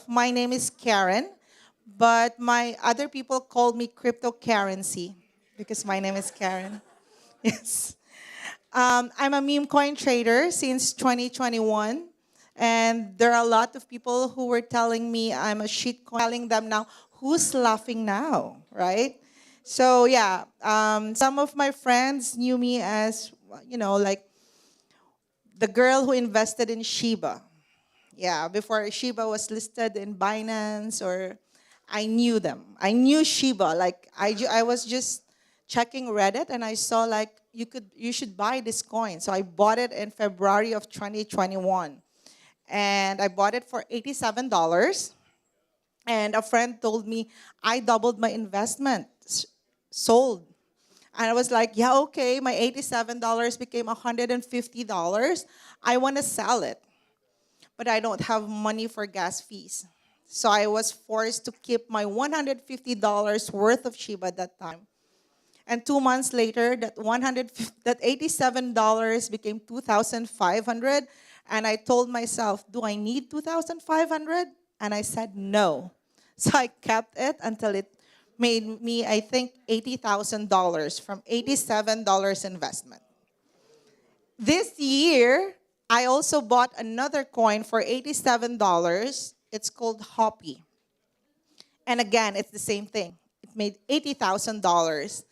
My name is Karen, but my other people called me cryptocurrency because my name is Karen. Yes. I'm a meme coin trader since 2021. And there are a lot of people who were telling me I'm a shit coin, telling them now, who's laughing now, right? So yeah, some of my friends knew me as, like the girl who invested in Shiba. Yeah, before Shiba was listed in Binance, or I knew them. I knew Shiba. Like I was just checking Reddit and I saw like you should buy this coin. So I bought it in February of 2021. And I bought it for $87. And a friend told me I doubled my investment. Sold. And I was like, yeah, okay, my $87 became $150. I want to sell it, but I don't have money for gas fees. So I was forced to keep my $150 worth of Shiba at that time. And 2 months later, that $87 became 2,500. And I told myself, do I need 2,500? And I said no. So I kept it until it made me, I think, $80,000 from $87 investment. This year, I also bought another coin for $87. It's called Hoppy. And again, it's the same thing. It made $80,000.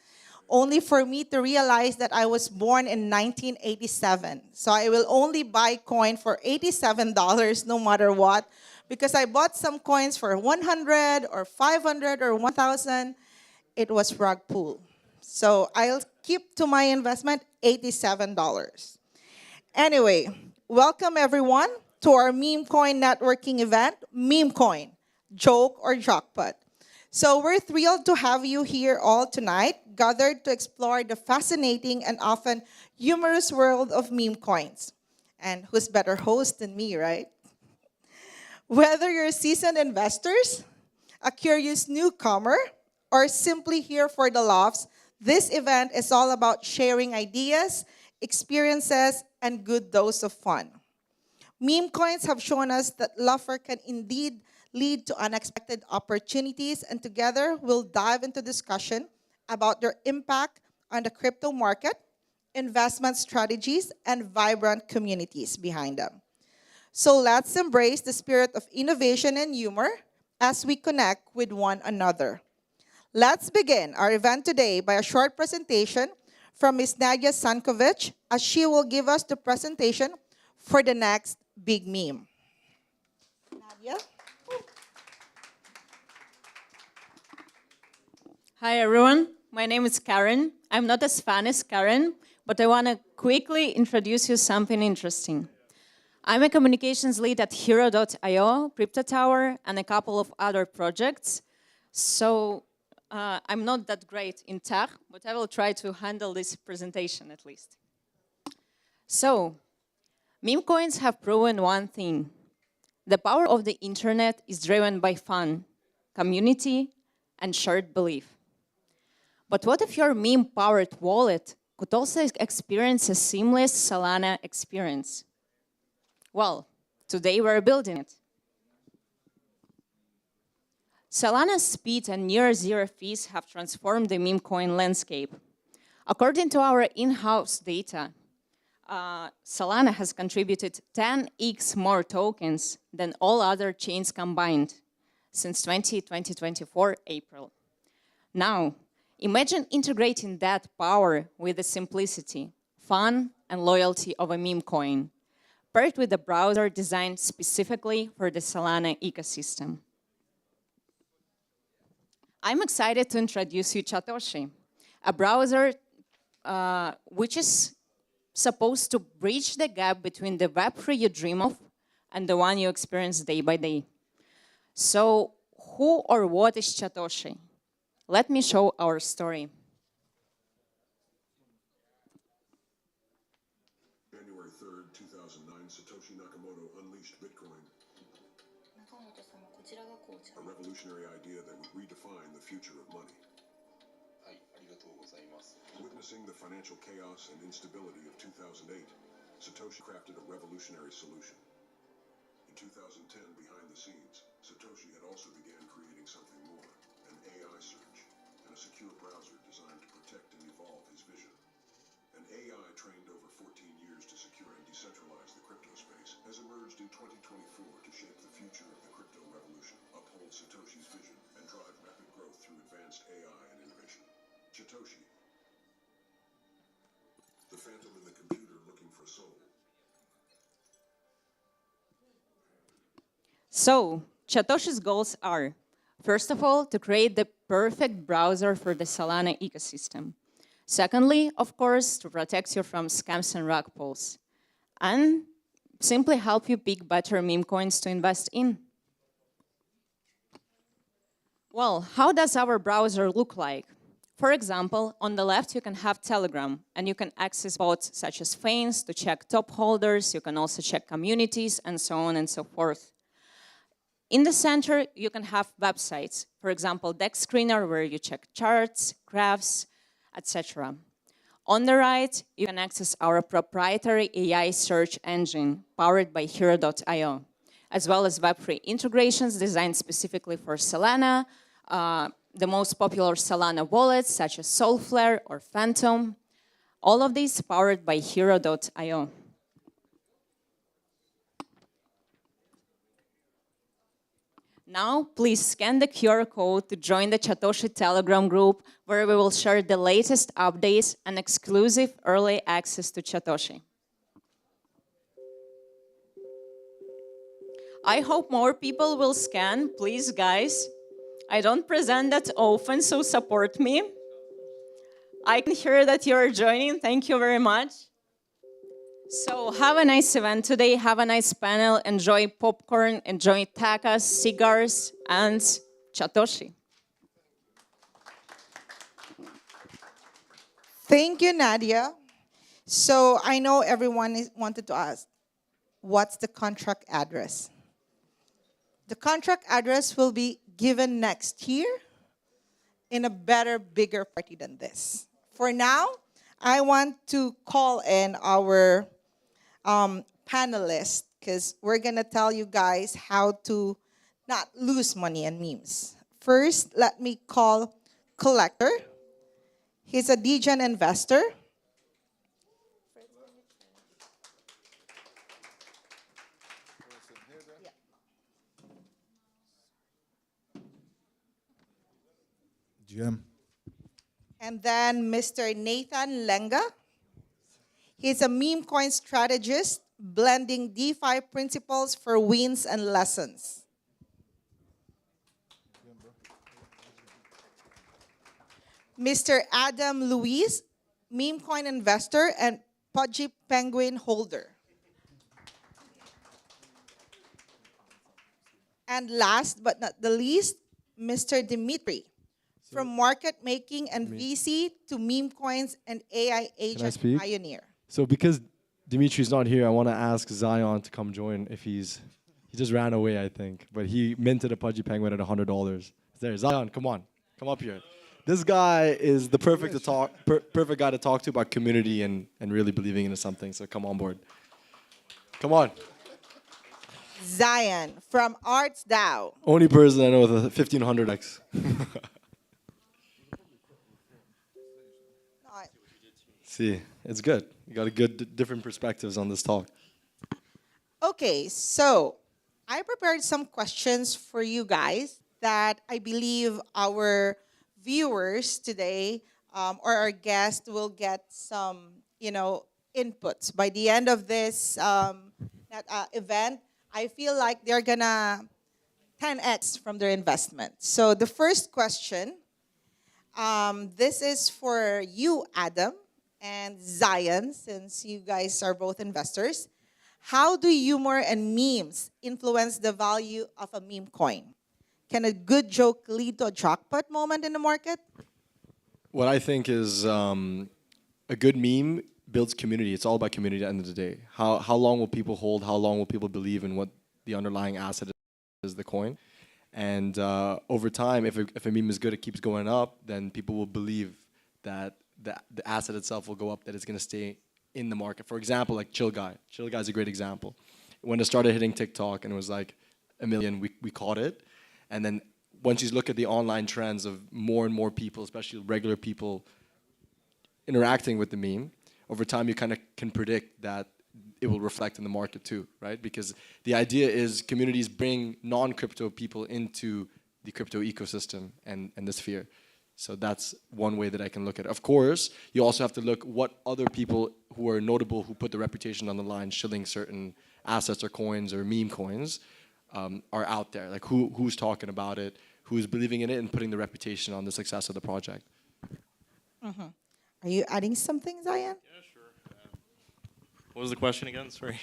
Only for me to realize that I was born in 1987. So I will only buy coin for $87 no matter what, because I bought some coins for 100 or 500 or 1,000. It was rug pull. So I'll keep to my investment $87. Anyway, welcome everyone to our meme coin networking event, Meme Coin, Joke or Jackpot. So we're thrilled to have you here all tonight, gathered to explore the fascinating and often humorous world of meme coins. And who's better host than me, right? Whether you're seasoned investors, a curious newcomer, or simply here for the laughs, this event is all about sharing ideas, experiences, and good dose of fun. Meme coins have shown us that laughter can indeed lead to unexpected opportunities, and together we'll dive into discussion about their impact on the crypto market, investment strategies, and vibrant communities behind them. So let's embrace the spirit of innovation and humor as we connect with one another. Let's begin our event today by a short presentation from Ms. Nadia Sankovic, as she will give us the presentation for the next big meme. Nadia? Hi, everyone. My name is Karen. I'm not as fun as Karen, but I want to quickly introduce you something interesting. I'm a communications lead at Hero.io, Crypto Tower, and a couple of other projects. So I'm not that great in tech, but I will try to handle this presentation at least. So, meme coins have proven one thing. The power of the internet is driven by fun, community, and shared belief. But what if your meme-powered wallet could also experience a seamless Solana experience? Well, today we're building it. Solana's speed and near-zero fees have transformed the meme coin landscape. According to our in-house data, Solana has contributed 10x more tokens than all other chains combined since 2024 April. Now, imagine integrating that power with the simplicity, fun, and loyalty of a meme coin, paired with a browser designed specifically for the Solana ecosystem. I'm excited to introduce you Chatoshi, a browser which is supposed to bridge the gap between the Web3 you dream of and the one you experience day by day. So, who or what is Chatoshi? Let me show our story. January 3rd, 2009, Satoshi Nakamoto unleashed Bitcoin, a revolutionary idea that would redefine the future of money. Witnessing the financial chaos and instability of 2008, Satoshi crafted a revolutionary solution. In 2010, behind the scenes, Satoshi had also began creating something more, an AI search, and a secure browser designed to protect and evolve his vision. An AI trained over 14 years to secure and decentralize the crypto space has emerged in 2024 to shape the future of the crypto revolution, uphold Satoshi's vision, and drive rapid growth through advanced AI and innovation. Chatoshi, the phantom in the computer looking for a soul. So, Chatoshi's goals are, first of all, to create the perfect browser for the Solana ecosystem. Secondly, of course, to protect you from scams and rug pulls. And simply help you pick better meme coins to invest in. Well, how does our browser look like? For example, on the left, you can have Telegram, and you can access bots such as fans to check top holders. You can also check communities, and so on and so forth. In the center, you can have websites, for example, Deck Screener, where you check charts, graphs, etc. On the right, you can access our proprietary AI search engine powered by Hero.io, as well as Web3 integrations designed specifically for Solana, the most popular Solana wallets such as Soulflare or Phantom, all of these powered by Hero.io. Now, please scan the QR code to join the Chatoshi Telegram group, where we will share the latest updates and exclusive early access to Chatoshi. I hope more people will scan. Please, guys. I don't present that often, so support me. I can hear that you're joining. Thank you very much. So have a nice event today, have a nice panel, enjoy popcorn, enjoy tacos, cigars, and Chatoshi. Thank you, Nadia. So I know everyone wanted to ask, what's the contract address? The contract address will be given next year in a better, bigger party than this. For now, I want to call in our panelist, because we're going to tell you guys how to not lose money on memes. First, let me call Collector. He's a degen investor. GM. And then Mr. Nathan Lenga. He's a meme coin strategist, blending DeFi principles for wins and lessons. Mr. Adam Luis, meme coin investor and Pudgy Penguin holder. And last but not the least, Mr. Dimitri, from market making and VC to meme coins and AI agent pioneer. So because Dimitri's not here, I want to ask Zion to come join if he just ran away, I think. But he minted a Pudgy Penguin at $100. There, Zion, come on. Come up here. This guy is the perfect guy to talk to about community and really believing into something. So come on board. Come on. Zion from Arts DAO. Only person I know with a 1500x. See, it's good. You got a good different perspectives on this talk. Okay, so I prepared some questions for you guys that I believe our viewers today or our guests will get some, inputs. By the end of this event, I feel like they're gonna 10x from their investment. So the first question, this is for you, Adam, and Zion, since you guys are both investors. How do humor and memes influence the value of a meme coin? Can a good joke lead to a jackpot moment in the market? What I think is a good meme builds community. It's all about community at the end of the day. How long will people hold? How long will people believe in what the underlying asset is, the coin? And over time, if a meme is good, it keeps going up, then people will believe that the asset itself will go up, that it's going to stay in the market. For example, like Chill Guy. Chill Guy is a great example. When it started hitting TikTok and it was like a million, we caught it. And then once you look at the online trends of more and more people, especially regular people, interacting with the meme, over time you kind of can predict that it will reflect in the market too, right? Because the idea is communities bring non-crypto people into the crypto ecosystem and the sphere. So that's one way that I can look at it. Of course, you also have to look what other people who are notable, who put the reputation on the line, shilling certain assets or coins or meme coins, are out there. Like who's talking about it, who's believing in it and putting the reputation on the success of the project. Are you adding something, Zion? Yeah, sure. What was the question again? Sorry.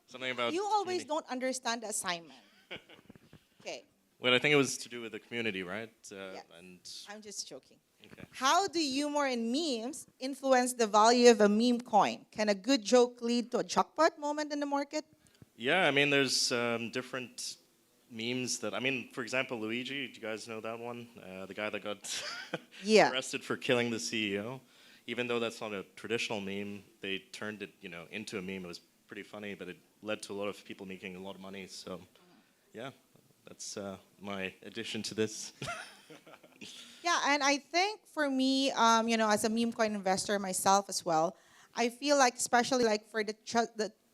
Something about. You always don't understand the assignment. Okay. Well, I think it was to do with the community, right? Yes. And I'm just joking. okay. How do humor and memes influence the value of a meme coin? Can a good joke lead to a jackpot moment in the market? Yeah, I mean, there's different memes that. I mean, for example, Luigi. Do you guys know that one? The guy that got Yeah. arrested for killing the CEO. Even though that's not a traditional meme, they turned it, into a meme. It was pretty funny, but it led to a lot of people making a lot of money. So, yeah. That's my addition to this. Yeah, and I think for me, as a meme coin investor myself as well, I feel like, especially like for the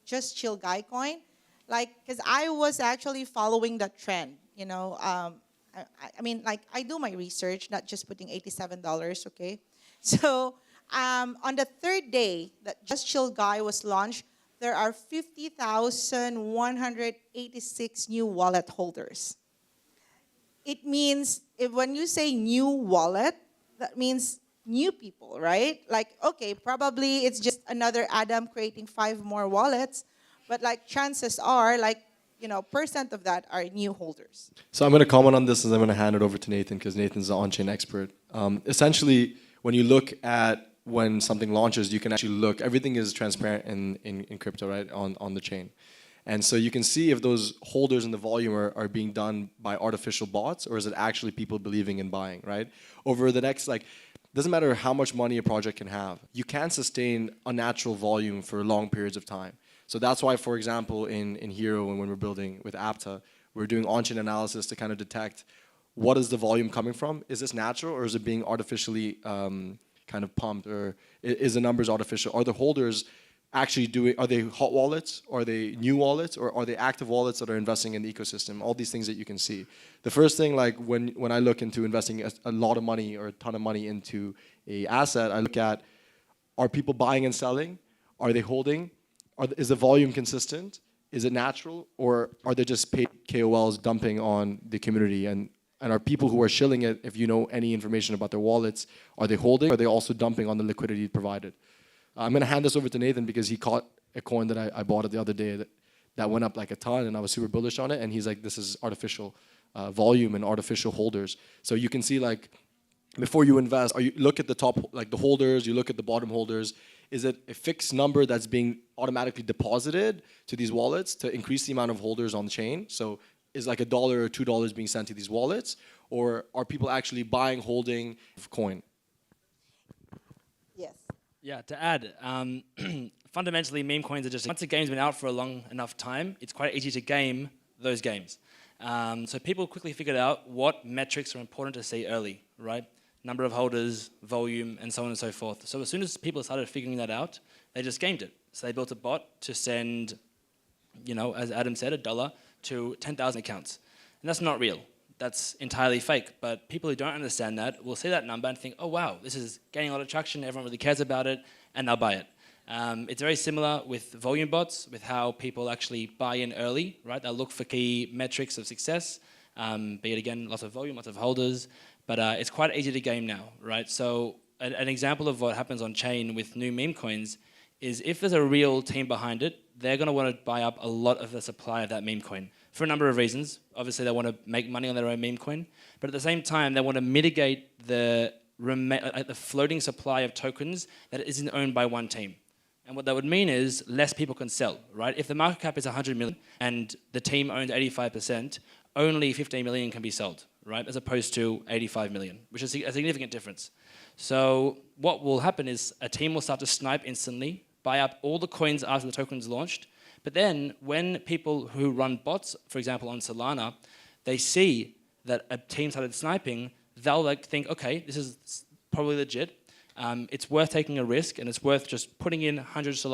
Just Chill Guy coin, like, because I was actually following that trend, I mean, like, I do my research, not just putting $87, okay? So, on the third day that Just Chill Guy was launched, there are 50,186 new wallet holders. It means when you say new wallet, that means new people, right? Like, okay, probably it's just another Adam creating 5 more wallets, but like chances are, like, percent of that are new holders. So I'm going to comment on this and I'm going to hand it over to Nathan because Nathan's the on-chain expert. Essentially, when you look at when something launches, you can actually look, everything is transparent in crypto, right, on the chain. And so you can see if those holders in the volume are being done by artificial bots or is it actually people believing in buying, right? Over the next, doesn't matter how much money a project can have, you can't sustain unnatural volume for long periods of time. So that's why, for example, in Hero and when we're building with Apta, we're doing on-chain analysis to kind of detect what is the volume coming from? Is this natural or is it being artificially kind of pumped, or is the numbers artificial? Are the holders actually are they hot wallets? Are they new wallets? Or are they active wallets that are investing in the ecosystem? All these things that you can see. The first thing, like when I look into investing a lot of money or a ton of money into a asset, I look at, are people buying and selling? Are they holding? Is the volume consistent? Is it natural? Or are they just paid KOLs dumping on the community? And are people who are shilling it, if you know any information about their wallets, are they holding? Or are they also dumping on the liquidity provided? I'm going to hand this over to Nathan because he caught a coin that I bought it the other day that went up like a ton, and I was super bullish on it. And he's like, this is artificial volume and artificial holders. So you can see, like, before you invest, you look at the top, like the holders, you look at the bottom holders. Is it a fixed number that's being automatically deposited to these wallets to increase the amount of holders on the chain? So is like $1 or $2 being sent to these wallets? Or are people actually buying, holding coin? Yes. Yeah, to add, fundamentally, meme coins are just, once a game's been out for a long enough time, it's quite easy to game those games. So people quickly figured out what metrics are important to see early, right? Number of holders, volume, and so on and so forth. So as soon as people started figuring that out, they just gamed it. So they built a bot to send, as Adam said, $1 to 10,000 accounts. And that's not real. That's entirely fake. But people who don't understand that will see that number and think, oh, wow, this is gaining a lot of traction, everyone really cares about it, and they'll buy it. It's very similar with volume bots, with how people actually buy in early, right? They'll look for key metrics of success, be it, again, lots of volume, lots of holders, but it's quite easy to game now, right? So an example of what happens on chain with new meme coins is if there's a real team behind it, they're going to want to buy up a lot of the supply of that meme coin for a number of reasons. Obviously, they want to make money on their own meme coin, but at the same time, they want to mitigate the floating supply of tokens that isn't owned by one team. And what that would mean is less people can sell, right? If the market cap is 100 million and the team owns 85%, only 15 million can be sold, right? As opposed to 85 million, which is a significant difference. So what will happen is a team will start to snipe instantly, buy up all the coins after the token's launched, But then when people who run bots, for example, on Solana, they see that a team started sniping, they'll like think, okay, this is probably legit. It's worth taking a risk, and it's worth just putting in $100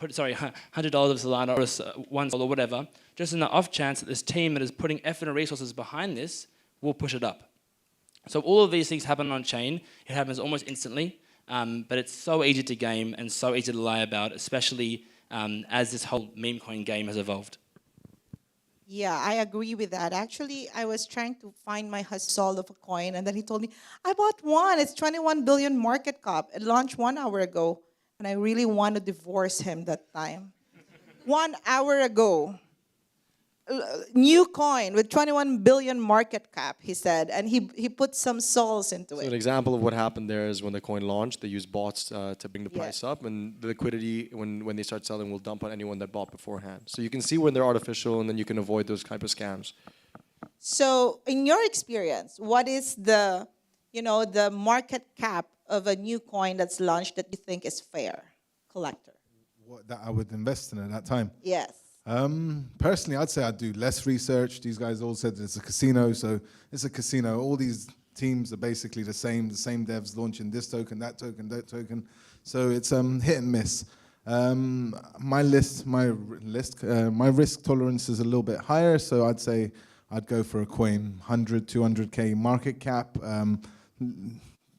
of Solana or $1 or whatever, just in the off chance that this team that is putting effort and resources behind this will push it up. So all of these things happen on chain. It happens almost instantly, but it's so easy to game and so easy to lie about, especially as this whole meme coin game has evolved. Yeah, I agree with that. Actually, I was trying to find my hustle of a coin, and then he told me, I bought one. It's 21 billion market cap. It launched 1 hour ago. And I really want to divorce him that time. 1 hour ago. New coin with 21 billion market cap, he said. And he put some souls into So it. an example of what happened there is when the coin launched, they used bots to bring the Yeah. price up, and the liquidity, when they start selling, will dump on anyone that bought beforehand. So you can see when they're artificial, and then you can avoid those type of scams. So, in your experience, what is the market cap of a new coin that's launched that you think is fair, collector? What that I would invest in at that time. Yes. Personally, I'd say I'd do less research. These guys all said it's a casino, so it's a casino. All these teams are basically the same devs launching this token, that token. So it's hit and miss. My risk tolerance is a little bit higher, so I'd say I'd go for a coin, 100, 200K market cap,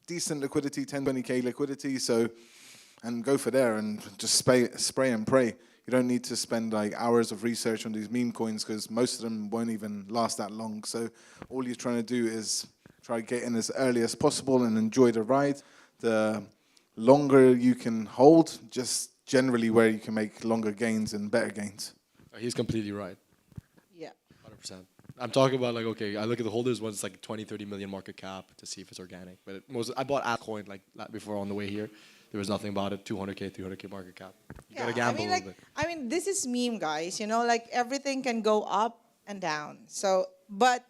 decent liquidity, 10, 20K liquidity, and go for there and just spray and pray. You don't need to spend like hours of research on these meme coins because most of them won't even last that long. So all you're trying to do is try to get in as early as possible and enjoy the ride. The longer you can hold, just generally where you can make longer gains and better gains. He's completely right. Yeah. 100%. I'm talking about like, okay, I look at the holders one, it's like 20, 30 million market cap to see if it's organic. But I bought Coin like that before on the way here. There was nothing about it, 200K, 300K market cap. You gotta gamble a little bit. I mean, this is meme, guys. Like everything can go up and down. So, but,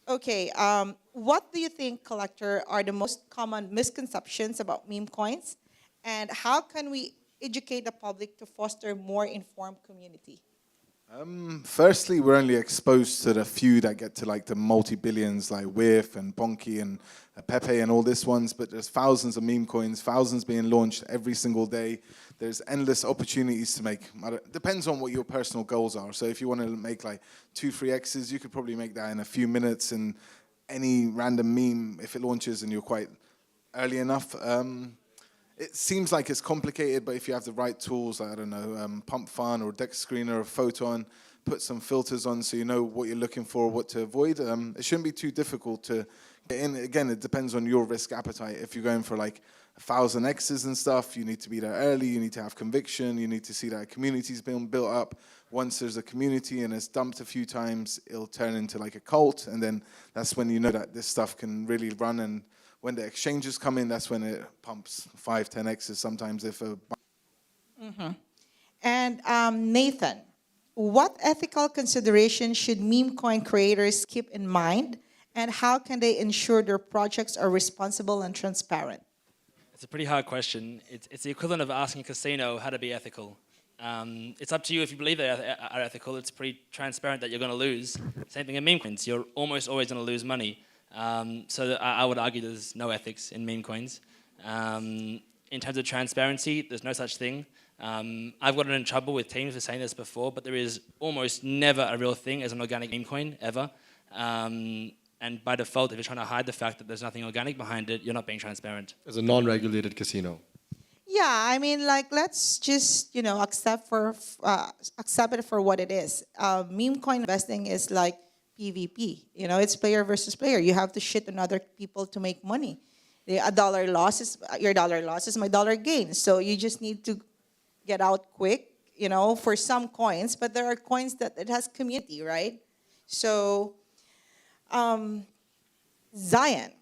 okay, what do you think, collector, are the most common misconceptions about meme coins? And how can we educate the public to foster more informed community? Firstly, we're only exposed to the few that get to like the multi-billions, like WIF and Bonky and Pepe and all these ones, but there's thousands of meme coins, thousands being launched every single day. There's endless opportunities to make. Depends on what your personal goals are. So if you want to make like 2-3x's, you could probably make that in a few minutes, and any random meme, if it launches and you're quite early enough, it seems like it's complicated, but if you have the right tools, like, I don't know, Pump Fun or Deck Screener or Photon, put some filters on so you know what you're looking for, what to avoid. It shouldn't be too difficult to get in. Again, it depends on your risk appetite. If you're going for like 1,000 X's and stuff, you need to be there early, you need to have conviction, you need to see that a community's been built up. Once there's a community and it's dumped a few times, it'll turn into like a cult, and then that's when you know that this stuff can really run. And when the exchanges come in, that's when it pumps 5, 10X's sometimes if a... And Nathan, what ethical considerations should meme coin creators keep in mind, and how can they ensure their projects are responsible and transparent? It's a pretty hard question. It's the equivalent of asking a casino how to be ethical. It's up to you if you believe they are ethical. It's pretty transparent that you're going to lose. Same thing in meme coins. You're almost always going to lose money. So I would argue there's no ethics in meme coins. In terms of transparency, there's no such thing. I've gotten in trouble with teams for saying this before, but there is almost never a real thing as an organic meme coin, ever. And by default, if you're trying to hide the fact that there's nothing organic behind it, you're not being transparent. As a non-regulated casino. Yeah, I mean, like, let's just, accept it for what it is. Meme coin investing is like PvP. It's player versus player. You have to shit on other people to make money. A dollar loss is your dollar loss is my dollar gain. So you just need to get out quick, for some coins. But there are coins that it has community, right? So, Zion,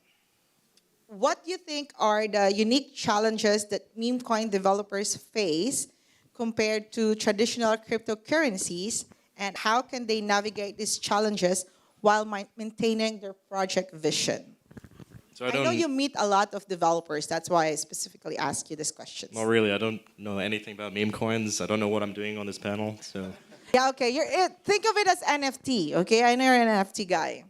what do you think are the unique challenges that meme coin developers face compared to traditional cryptocurrencies, and how can they navigate these challenges while maintaining their project vision? So I know you meet a lot of developers. That's why I specifically asked you this question. Not really. I don't know anything about meme coins. I don't know what I'm doing on this panel. So, Yeah, okay. Think of it as NFT, okay? I know you're an NFT guy.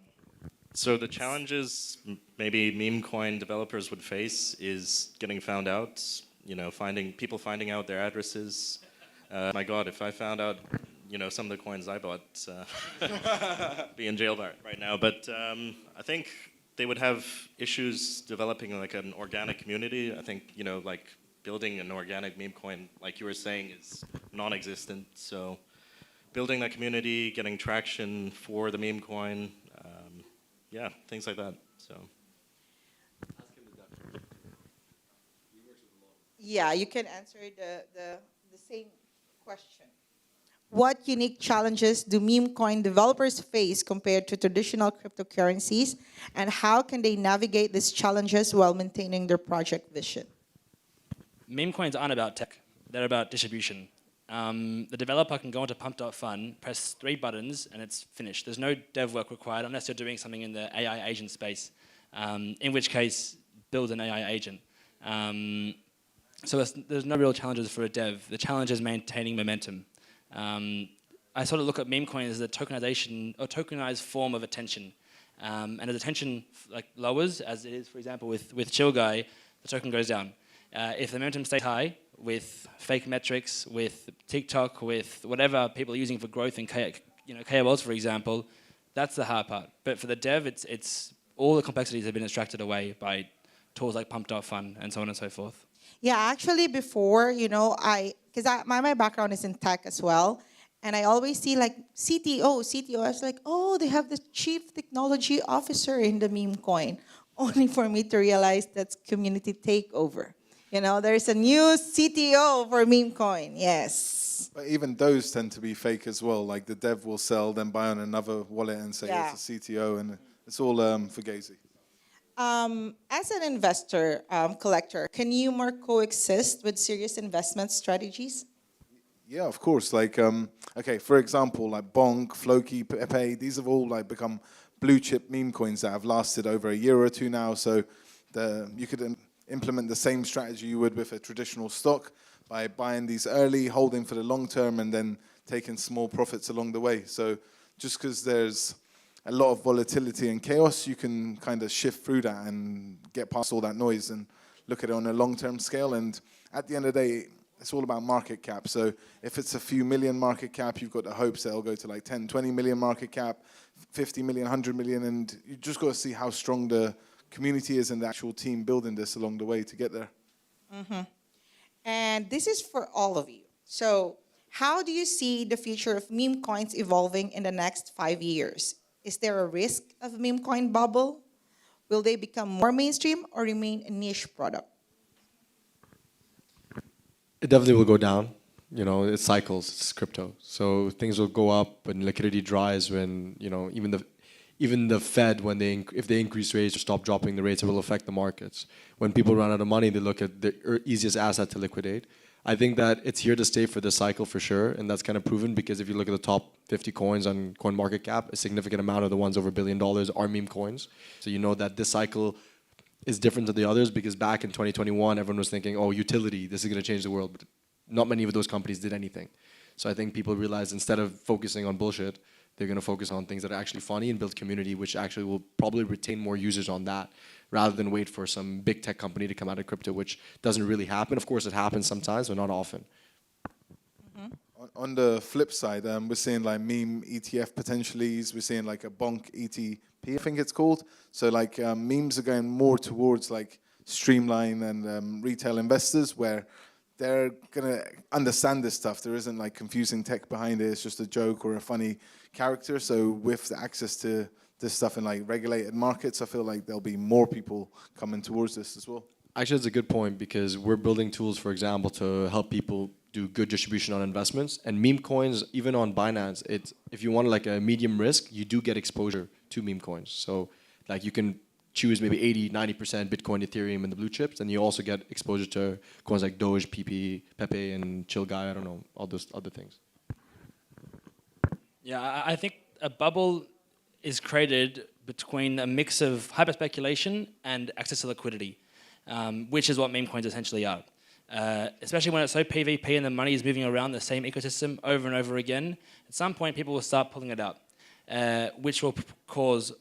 so the challenges maybe meme coin developers would face is getting found out. You know, finding out their addresses. My God, if I found out, some of the coins I bought, be in jail right now. But I think they would have issues developing like an organic community. I think like building an organic meme coin, like you were saying, is non-existent. So building that community, getting traction for the meme coin, yeah, things like that. So. Yeah, you can answer the same question. What unique challenges do meme coin developers face compared to traditional cryptocurrencies, and how can they navigate these challenges while maintaining their project vision? Meme coins aren't about tech, they're about distribution. The developer can go into pump.fun, press 3 buttons, and it's finished. There's no dev work required unless you're doing something in the AI agent space, in which case, build an AI agent. So there's no real challenges for a dev. The challenge is maintaining momentum. I sort of look at meme coins as a tokenization or tokenized form of attention. And as attention lowers, as it is, for example, with Chill Guy, the token goes down. If the momentum stays high with fake metrics, with TikTok, with whatever people are using for growth in KOLs, for example, that's the hard part. But for the dev, it's all the complexities have been extracted away by tools like pump.fun and so on and so forth. Yeah, actually before, because my background is in tech as well, and I always see like CTO. I was like, oh, they have the chief technology officer in the meme coin, only for me to realize that's community takeover. There's a new CTO for meme coin, yes. But even those tend to be fake as well. Like the dev will sell, then buy on another wallet and say it's a CTO, and it's all fugazi. As an investor, collector, can you more coexist with serious investment strategies? Yeah, of course. Like, okay, for example, like Bonk, Floki, Pepe, these have all become blue chip meme coins that have lasted over a year or two now. So you could implement the same strategy you would with a traditional stock by buying these early, holding for the long term, and then taking small profits along the way. So just because there's a lot of volatility and chaos, you can kind of shift through that and get past all that noise and look at it on a long-term scale. And at the end of the day, it's all about market cap. So if it's a few million market cap, you've got the hopes that it'll go to like 10, 20 million market cap, 50 million, 100 million, and you just got to see how strong the community is and the actual team building this along the way to get there. Mm-hmm. And this is for all of you. So how do you see the future of meme coins evolving in the next 5 years? Is there a risk of a meme coin bubble? Will they become more mainstream or remain a niche product? It definitely will go down. It cycles. It's crypto, so things will go up when liquidity dries. When even the Fed, if they increase rates or stop dropping the rates, it will affect the markets. When people run out of money, they look at the easiest asset to liquidate. I think that it's here to stay for this cycle for sure, and that's kind of proven because if you look at the top 50 coins on CoinMarketCap, a significant amount of the ones over $1 billion are meme coins. So you know that this cycle is different to the others because back in 2021, everyone was thinking, oh, utility, this is going to change the world. But not many of those companies did anything. So I think people realized instead of focusing on bullshit, they're going to focus on things that are actually funny and build community, which actually will probably retain more users on that rather than wait for some big tech company to come out of crypto, which doesn't really happen. Of course, it happens sometimes, but not often. Mm-hmm. On the flip side, we're seeing like meme ETF potentialities. We're seeing like a Bonk ETP, I think it's called. So like memes are going more towards like Streamline and retail investors where they're going to understand this stuff. There isn't like confusing tech behind it. It's just a joke or a funny character. So with the access to this stuff in like regulated markets, I feel like there'll be more people coming towards this as well. Actually, it's a good point because we're building tools, for example, to help people do good distribution on investments. And meme coins, even on Binance, if you want like a medium risk, you do get exposure to meme coins. So like you can choose maybe 80, 90% Bitcoin, Ethereum, and the blue chips, and you also get exposure to coins like Doge, Pepe, and Chill Guy, I don't know, all those other things. Yeah, I think a bubble is created between a mix of hyper-speculation and access to liquidity, which is what meme coins essentially are. Especially when it's so PvP and the money is moving around the same ecosystem over and over again, at some point people will start pulling it out, which will cause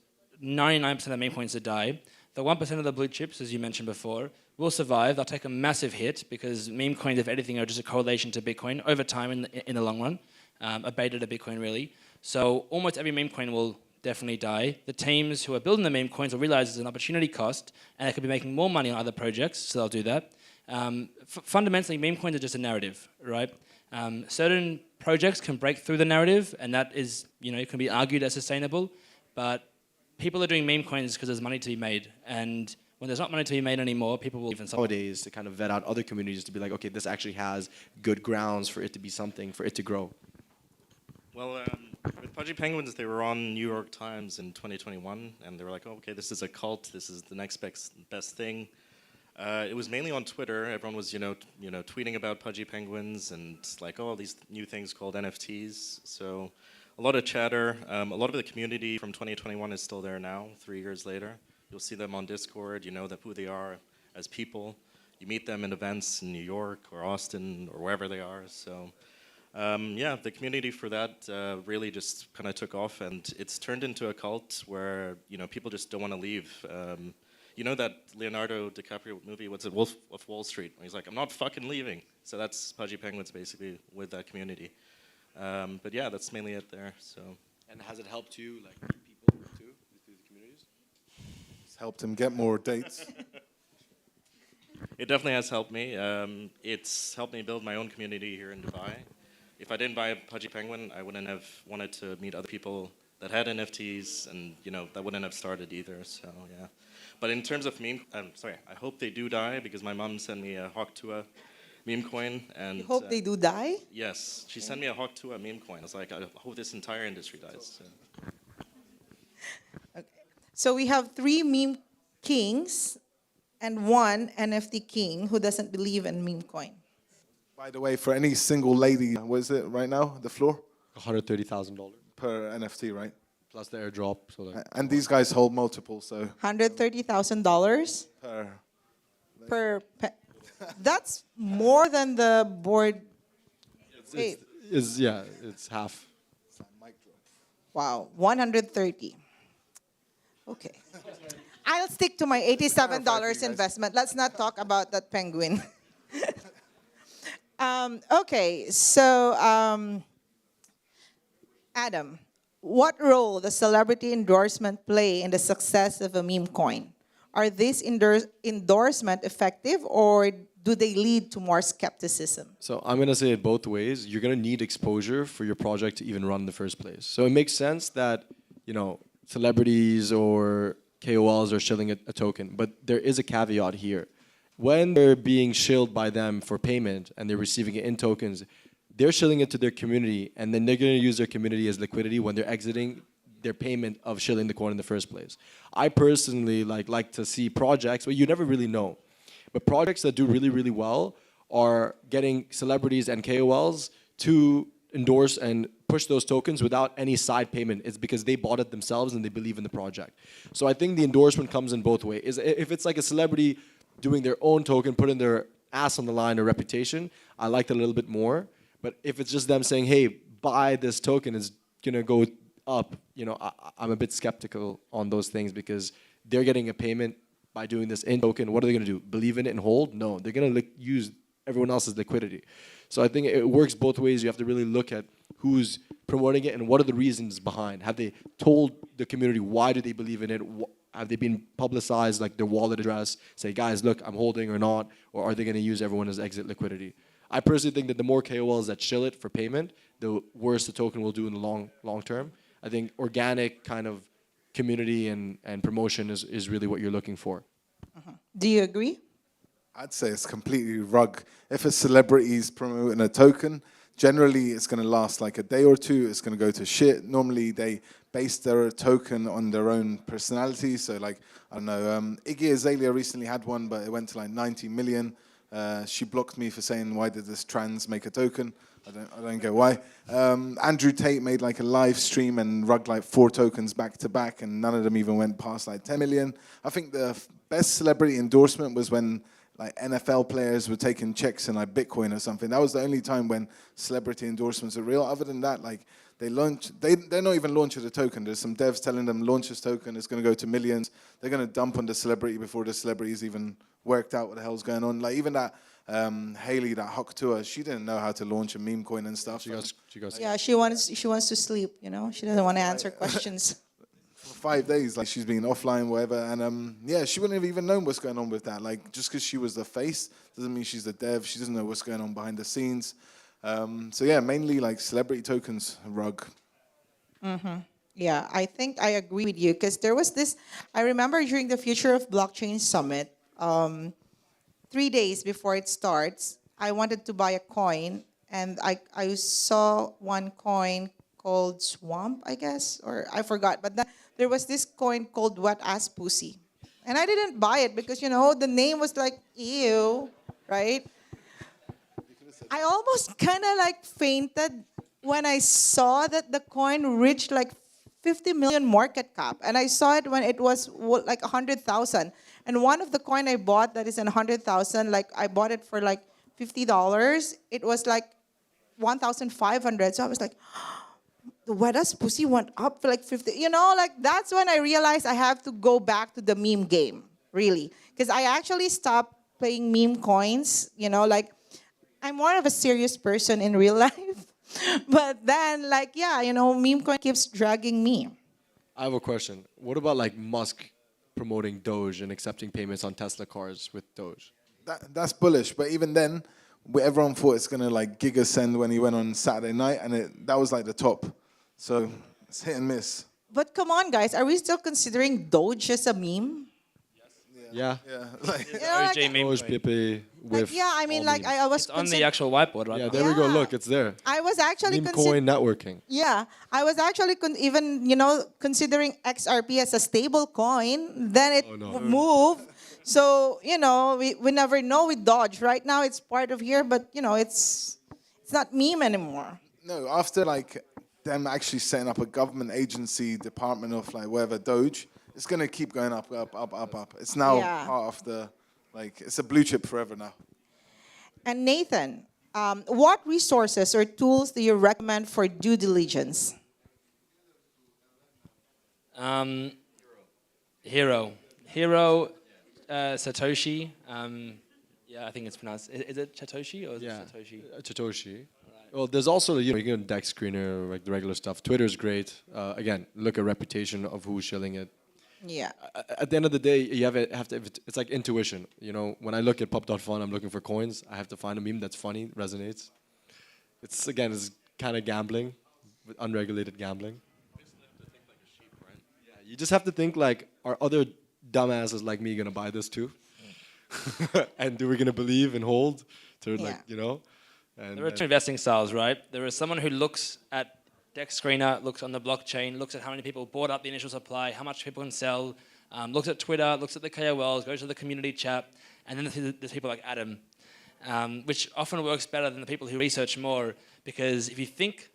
99% of meme coins to die. The 1% of the blue chips, as you mentioned before, will survive. They'll take a massive hit because meme coins, if anything, are just a correlation to Bitcoin over time in the long run, a beta to Bitcoin really. So almost every meme coin will definitely die. The teams who are building the meme coins will realize there's an opportunity cost and they could be making more money on other projects, so they'll do that. Fundamentally, meme coins are just a narrative, right? Certain projects can break through the narrative, and that is, it can be argued as sustainable, but people are doing meme coins because there's money to be made, and when there's not money to be made anymore, people will even Nowadays to kind of vet out other communities to be like, okay, this actually has good grounds for it to be something, for it to grow. Well, with Pudgy Penguins, they were on New York Times in 2021, and they were like, oh, okay, this is a cult, this is the next best thing. It was mainly on Twitter. Everyone was, tweeting about Pudgy Penguins and like, oh, these new things called NFTs. So a lot of chatter. A lot of the community from 2021 is still there now, 3 years later. You'll see them on Discord. You know who they are as people. You meet them in events in New York or Austin or wherever they are. So yeah, the community for that really just kind of took off, and it's turned into a cult where people just don't want to leave. You know that Leonardo DiCaprio movie, what's it, Wolf of Wall Street? Where he's like, I'm not fucking leaving. So that's Pudgy Penguins basically with that community. But yeah, that's mainly it there. So. And has it helped you like meet people too through the communities? It's helped him get more dates. It definitely has helped me. It's helped me build my own community here in Dubai. If I didn't buy a Pudgy Penguin, I wouldn't have wanted to meet other people that had NFTs, and that wouldn't have started either. So yeah. But in terms of meme, I hope they do die because my mom sent me a Hawk Tua meme coin. And You hope they do die? Yes, she sent me a Hawk Tua meme coin. I was like, I hope this entire industry dies. So. Okay. So we have 3 meme kings and 1 NFT king who doesn't believe in meme coin. By the way, for any single lady, what is it right now, the floor? $130,000 Per NFT, right? plus the airdrop. So like, And these guys hold multiple, so $130,000 per. That's more than the board. Wait, it's half. wow, 130. Okay. I'll stick to my $87 investment. Let's not talk about that penguin. Okay, so Adam, what role does celebrity endorsement play in the success of a meme coin? Are these endorsement effective, or do they lead to more skepticism? So I'm going to say it both ways. You're going to need exposure for your project to even run in the first place. So it makes sense that, celebrities or KOLs are shilling a token, but there is a caveat here. When they're being shilled by them for payment and they're receiving it in tokens, they're shilling it to their community, and then they're going to use their community as liquidity when they're exiting their payment of shilling the coin in the first place. I personally like to see projects, but you never really know. But projects that do really, really well are getting celebrities and KOLs to endorse and push those tokens without any side payment. It's because they bought it themselves and they believe in the project. So I think the endorsement comes in both ways. If it's like a celebrity doing their own token, putting their ass on the line or reputation, I like that a little bit more. But if it's just them saying, hey, buy this token, it's going to go up, I'm a bit skeptical on those things because they're getting a payment by doing this in token. What are they going to do? Believe in it and hold? No, they're going to use everyone else's liquidity. So I think it works both ways. You have to really look at who's promoting it and what are the reasons behind. Have they told the community why do they believe in it? Have they been publicized, like their wallet address, say, guys, look, I'm holding or not? Or are they going to use everyone as exit liquidity? I personally think that the more KOLs that shill it for payment, the worse the token will do in the long term. I think organic kind of community and promotion is really what you're looking for. Do you agree? I'd say it's completely rug. If a celebrity is promoting a token, generally it's going to last like a day or two. It's going to go to shit. Normally they base their token on their own personality. So like, I don't know, Iggy Azalea recently had one, but it went to like 90 million. She blocked me for saying, why did this trans make a token? I don't get why. Andrew Tate made like a live stream and rugged like 4 tokens back to back, and none of them even went past like 10 million. I think the best celebrity endorsement was when like NFL players were taking checks in like Bitcoin or something. That was the only time when celebrity endorsements are real. Other than that, like they're not even launching the token. There's some devs telling them launch this token, it's going to go to millions. They're going to dump on the celebrity before the celebrity's even worked out what the hell's going on. Like even that Haley, that Huck tour, she didn't know how to launch a meme coin and stuff. She goes. Yeah, she wants to sleep. You know, she doesn't want to answer questions. For 5 days, like she's been offline, whatever, and yeah, she wouldn't have even known what's going on with that. Like just because she was the face doesn't mean she's the dev. She doesn't know what's going on behind the scenes. So yeah, mainly like celebrity tokens, rug. Yeah, I think I agree with you because there was this. I remember during the Future of Blockchain Summit, 3 days before it starts, I wanted to buy a coin, and I saw one coin called Swamp, I guess, or I forgot. But there was this coin called Wet Ass Pussy, and I didn't buy it because the name was like ew, right? I almost kind of like fainted when I saw that the coin reached like 50 million market cap, and I saw it when it was like 100,000. And one of the coin I bought that is 100,000, like I bought it for like $50. It was like 1,500. So I was like, the wettest pussy went up for like 50. Like that's when I realized I have to go back to the meme game, really, because I actually stopped playing meme coins. Like I'm more of a serious person in real life. But then, like, yeah, meme coin keeps dragging me. I have a question. What about like Musk promoting Doge and accepting payments on Tesla cars with Doge? That's bullish, but even then, everyone thought it's gonna like gigasend when he went on Saturday night, and that was like the top. So it's hit and miss. But come on, guys, are we still considering Doge as a meme? Yeah. Yeah, like It's You know, OG like- meme Doge, coin. Pepe, Like, with yeah, I mean, all like memes. I was It's on the actual whiteboard, right? Yeah, there we go. Yeah. Look, it's there. I was actually Meme coin networking. Yeah, I was actually even considering XRP as a stable coin. Then it moved. So we never know with Dodge. Right now it's part of here, but it's not meme anymore. no, after like them actually setting up a government agency department of like whatever Doge, it's gonna keep going up, up, up, up, up. It's now Yeah. part of the it's a blue chip forever now. And Nathan, what resources or tools do you recommend for due diligence? Hero, Satoshi. Yeah, I think it's pronounced. Is it Chatoshi or is it Satoshi? Chatoshi. Well, there's also you can deck screener, like the regular stuff. Twitter's great. Again, look at reputation of who's shilling it. Yeah. At the end of the day, you have to. It's like intuition. When I look at pop.fun, I'm looking for coins. I have to find a meme that's funny, resonates. It's kind of gambling, with unregulated gambling. Yeah, you just have to think like, are other dumbasses like me gonna buy this too? And do we gonna believe and hold to And There are two investing styles, right? There is someone who looks at Dex Screener, looks on the blockchain, looks at how many people bought up the initial supply, how much people can sell, looks at Twitter, looks at the KOLs, goes to the community chat, and then there's people like Adam, which often works better than the people who research more, because if you think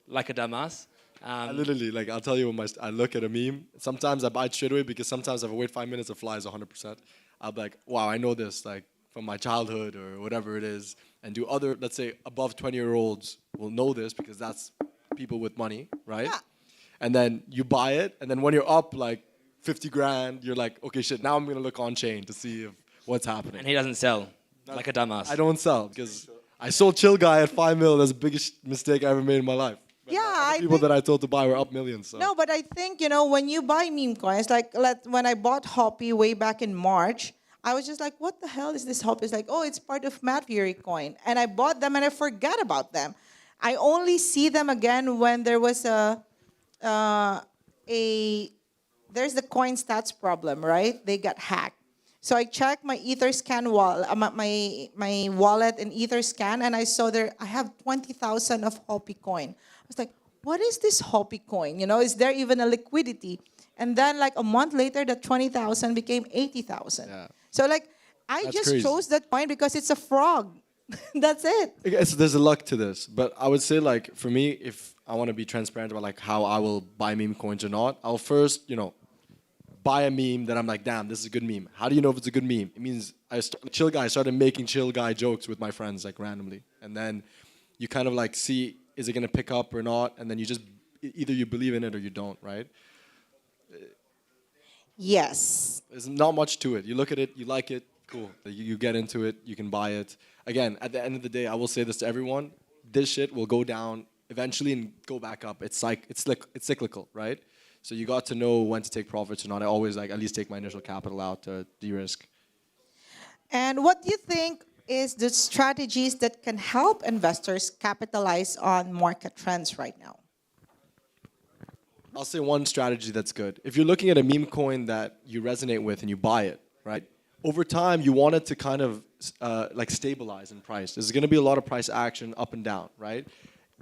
like a dumbass, I literally, I'll tell you I look at a meme. Sometimes I buy it straight away because sometimes if I wait 5 minutes, it flies 100%. I'll be like, wow, I know this, from my childhood or whatever it is. And do other, let's say, above 20-year-olds will know this because that's people with money, right? Yeah. And then you buy it, and then when you're up 50 grand, you're like, okay, shit, now I'm gonna look on chain to see what's happening. and he doesn't sell like a dumbass. I don't sell because I sold Chill Guy at 5 mil. That's the biggest mistake I ever made in my life. But Yeah, the I people think- that I told to buy were up millions. So. No, but I think, when you buy meme coins, when I bought Hoppy way back in March, I was just like, what the hell is this Hoppy? It's like, oh, it's part of Matt Fury coin. And I bought them and I forgot about them. I only see them again when there was there's the coin stats problem, right? They got hacked. So I checked my Etherscan wallet, my wallet in Etherscan, and I saw I have 20,000 of Hoppy coin. I was like, what is this Hoppy coin? Is there even a liquidity? And then a month later, that 20,000 became 80,000. Yeah. So I That's just crazy. chose that coin because it's a frog. That's it. I guess there's a luck to this, but I would say like for me, if I want to be transparent about like how I will buy meme coins or not, I'll first, buy a meme that I'm like, damn, this is a good meme. How do you know if it's a good meme? It means I started making chill guy jokes with my friends like randomly, and then you kind of like see is it gonna pick up or not, and then you just either you believe in it or you don't, right? Yes. There's not much to it. You look at it, you like it, cool. You get into it, you can buy it. Again, at the end of the day, I will say this to everyone: this shit will go down eventually and go back up. It's cyclical, right? So you got to know when to take profits or not. I always like at least take my initial capital out to de-risk. And what do you think is the strategies that can help investors capitalize on market trends right now? I'll say one strategy that's good. If you're looking at a meme coin that you resonate with and you buy it, right? Over time, you want it to kind of like stabilize in price. There's going to be a lot of price action up and down, right?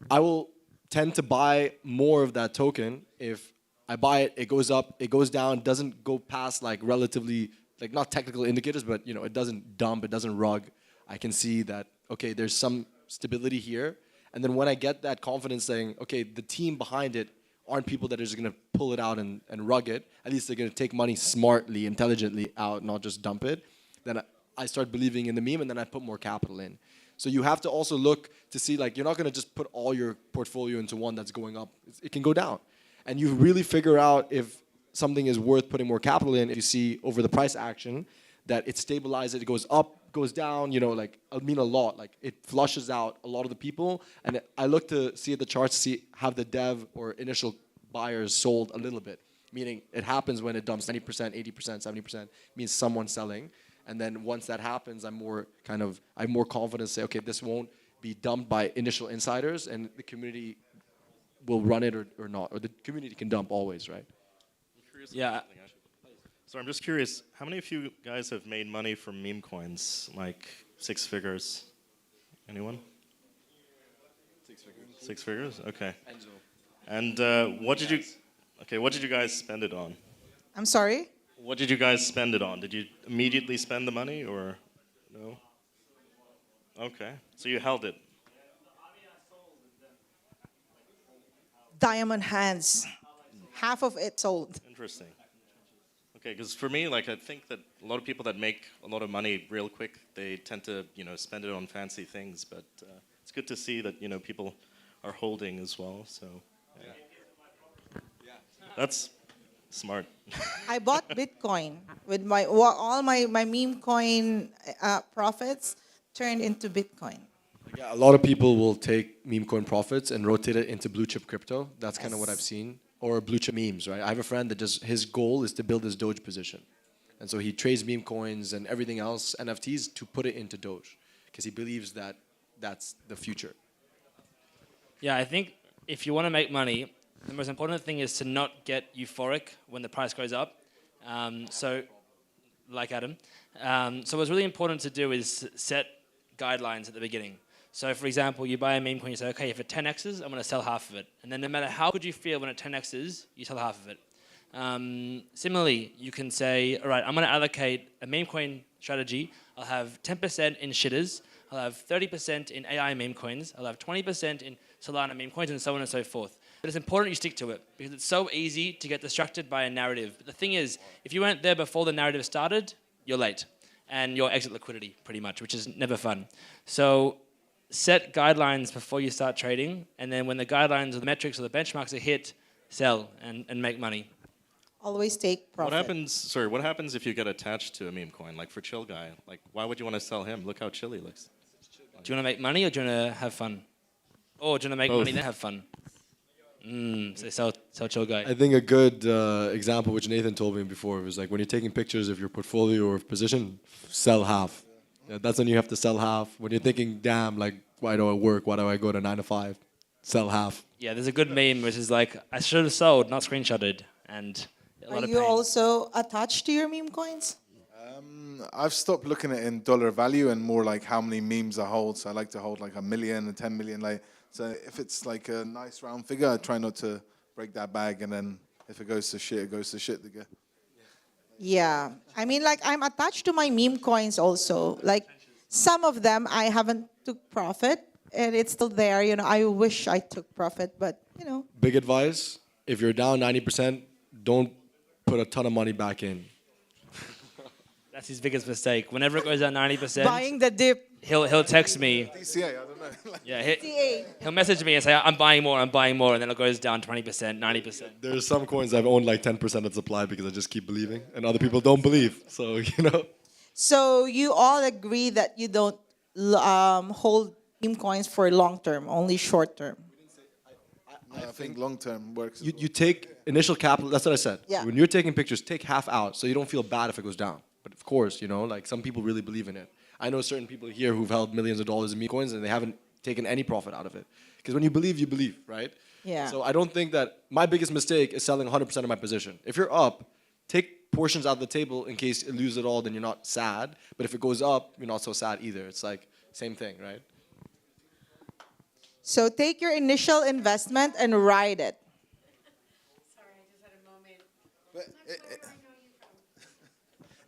I will tend to buy more of that token if I buy it, it goes up, it goes down, doesn't go past like relatively, like not technical indicators, but it doesn't dump, it doesn't rug. I can see that, okay, there's some stability here. And then when I get that confidence saying, okay, the team behind it aren't people that are just going to pull it out and rug it. At least they're going to take money smartly, intelligently out, not just dump it. Then I start believing in the meme, and then I put more capital in. So you have to also look to see, like, you're not going to just put all your portfolio into one that's going up. It can go down. And you really figure out if something is worth putting more capital in if you see over the price action that it stabilizes, it goes up, goes down, like, I mean a lot. Like, it flushes out a lot of the people. And I look to see the charts to see have the dev or initial buyers sold a little bit. Meaning it happens when it dumps 90%, 80%, 70%, means someone's selling. And then once that happens, I have more confidence to say, okay, this won't be dumped by initial insiders and the community will run it or not. Or the community can dump always, right? Yeah. So I'm just curious, how many of you guys have made money from meme coins, like 6 figures? Anyone? 6 figures. 6 figures? Okay. And what did you guys spend it on? I'm sorry? What did you guys spend it on? Did you immediately spend the money or no? Okay. So you held it. Diamond hands. Half of it sold. Interesting. Okay, because for me, like, I think that a lot of people that make a lot of money real quick, they tend to, spend it on fancy things. But it's good to see that, people are holding as well. So, yeah. That's smart. I bought Bitcoin with all my meme coin profits turned into Bitcoin. Yeah, a lot of people will take meme coin profits and rotate it into blue chip crypto. That's kind of what I've seen. Or blue chip memes, right? I have a friend that just, his goal is to build his Doge position. And so he trades meme coins and everything else, NFTs, to put it into Doge. Because he believes that that's the future. Yeah, I think if you want to make money, the most important thing is to not get euphoric when the price goes up. Like Adam. So what's really important to do is set guidelines at the beginning. So for example, you buy a meme coin, you say, okay, if it 10x's, I'm going to sell half of it. And then no matter how good you feel when it 10x's, you sell half of it. Similarly, you can say, all right, I'm going to allocate a meme coin strategy. I'll have 10% in shitters. I'll have 30% in AI meme coins. I'll have 20% in Solana meme coins, and so on and so forth. But it's important you stick to it because it's so easy to get distracted by a narrative. But the thing is, if you weren't there before the narrative started, you're late. And you're exit liquidity, pretty much, which is never fun. So set guidelines before you start trading, and then when the guidelines or the metrics or the benchmarks are hit, sell and make money. Always take profit. What happens if you get attached to a meme coin? Like for Chill Guy, like why would you want to sell him? Look how chill he looks. Do you want to make money or do you want to have fun? Or do you want to make money then have fun? So sell Chill Guy. I think a good example, which Nathan told me before, was like when you're taking pictures of your portfolio or position, sell half. Yeah, that's when you have to sell half. When you're thinking, damn, like, why do I work? Why do I go to 9 to 5? Sell half. Yeah, there's a good meme which is like, I should have sold, not screenshotted. And a lot Are of you pain. also attached to your meme coins? I've stopped looking at it in dollar value and more like how many memes I hold. So I like to hold like 1 million and 10 million. Like, so if it's like a nice round figure, I try not to break that bag. And then if it goes to shit, it goes to shit. Yeah. I mean, like, I'm attached to my meme coins also. Like, some of them I haven't took profit, and it's still there. I wish I took profit, but Big advice: if you're down 90%, don't put a ton of money back in. That's his biggest mistake. Whenever it goes down 90%, buying the dip. he'll text me. DCA, I don't know. Yeah, CA. he'll message me and say, I'm buying more, and then it goes down 20%, 90%. There's some coins I've owned like 10% of supply because I just keep believing, and other people don't believe. So So you all agree that you don't hold meme coins for long term, only short term. I think long term works. You take initial capital. That's what I said. Yeah. When you're taking pictures, take half out so you don't feel bad if it goes down. But of course, like some people really believe in it. I know certain people here who've held millions of dollars in meme coins and they haven't taken any profit out of it. Because when you believe, right? Yeah. So I don't think that my biggest mistake is selling 100% of my position. If you're up, take portions out of the table in case you lose it all, then you're not sad. But if it goes up, you're not so sad either. It's like same thing, right? So take your initial investment and ride it. Sorry, I just had a moment. But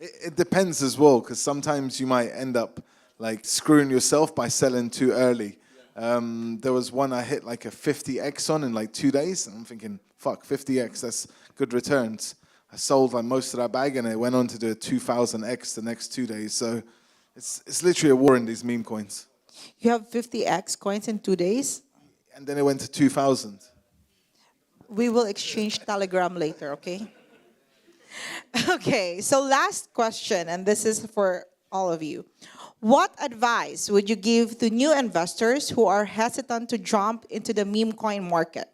it depends as well, because sometimes you might end up like screwing yourself by selling too early. There was one I hit like a 50x on in like 2 days, and I'm thinking, fuck, 50x, that's good returns. I sold like most of that bag, and it went on to do a 2000x the next 2 days. So it's literally a war in these meme coins. You have 50x coins in 2 days. And then it went to 2000. We will exchange Telegram later, okay? Okay, so last question, and this is for all of you. What advice would you give to new investors who are hesitant to jump into the meme coin market?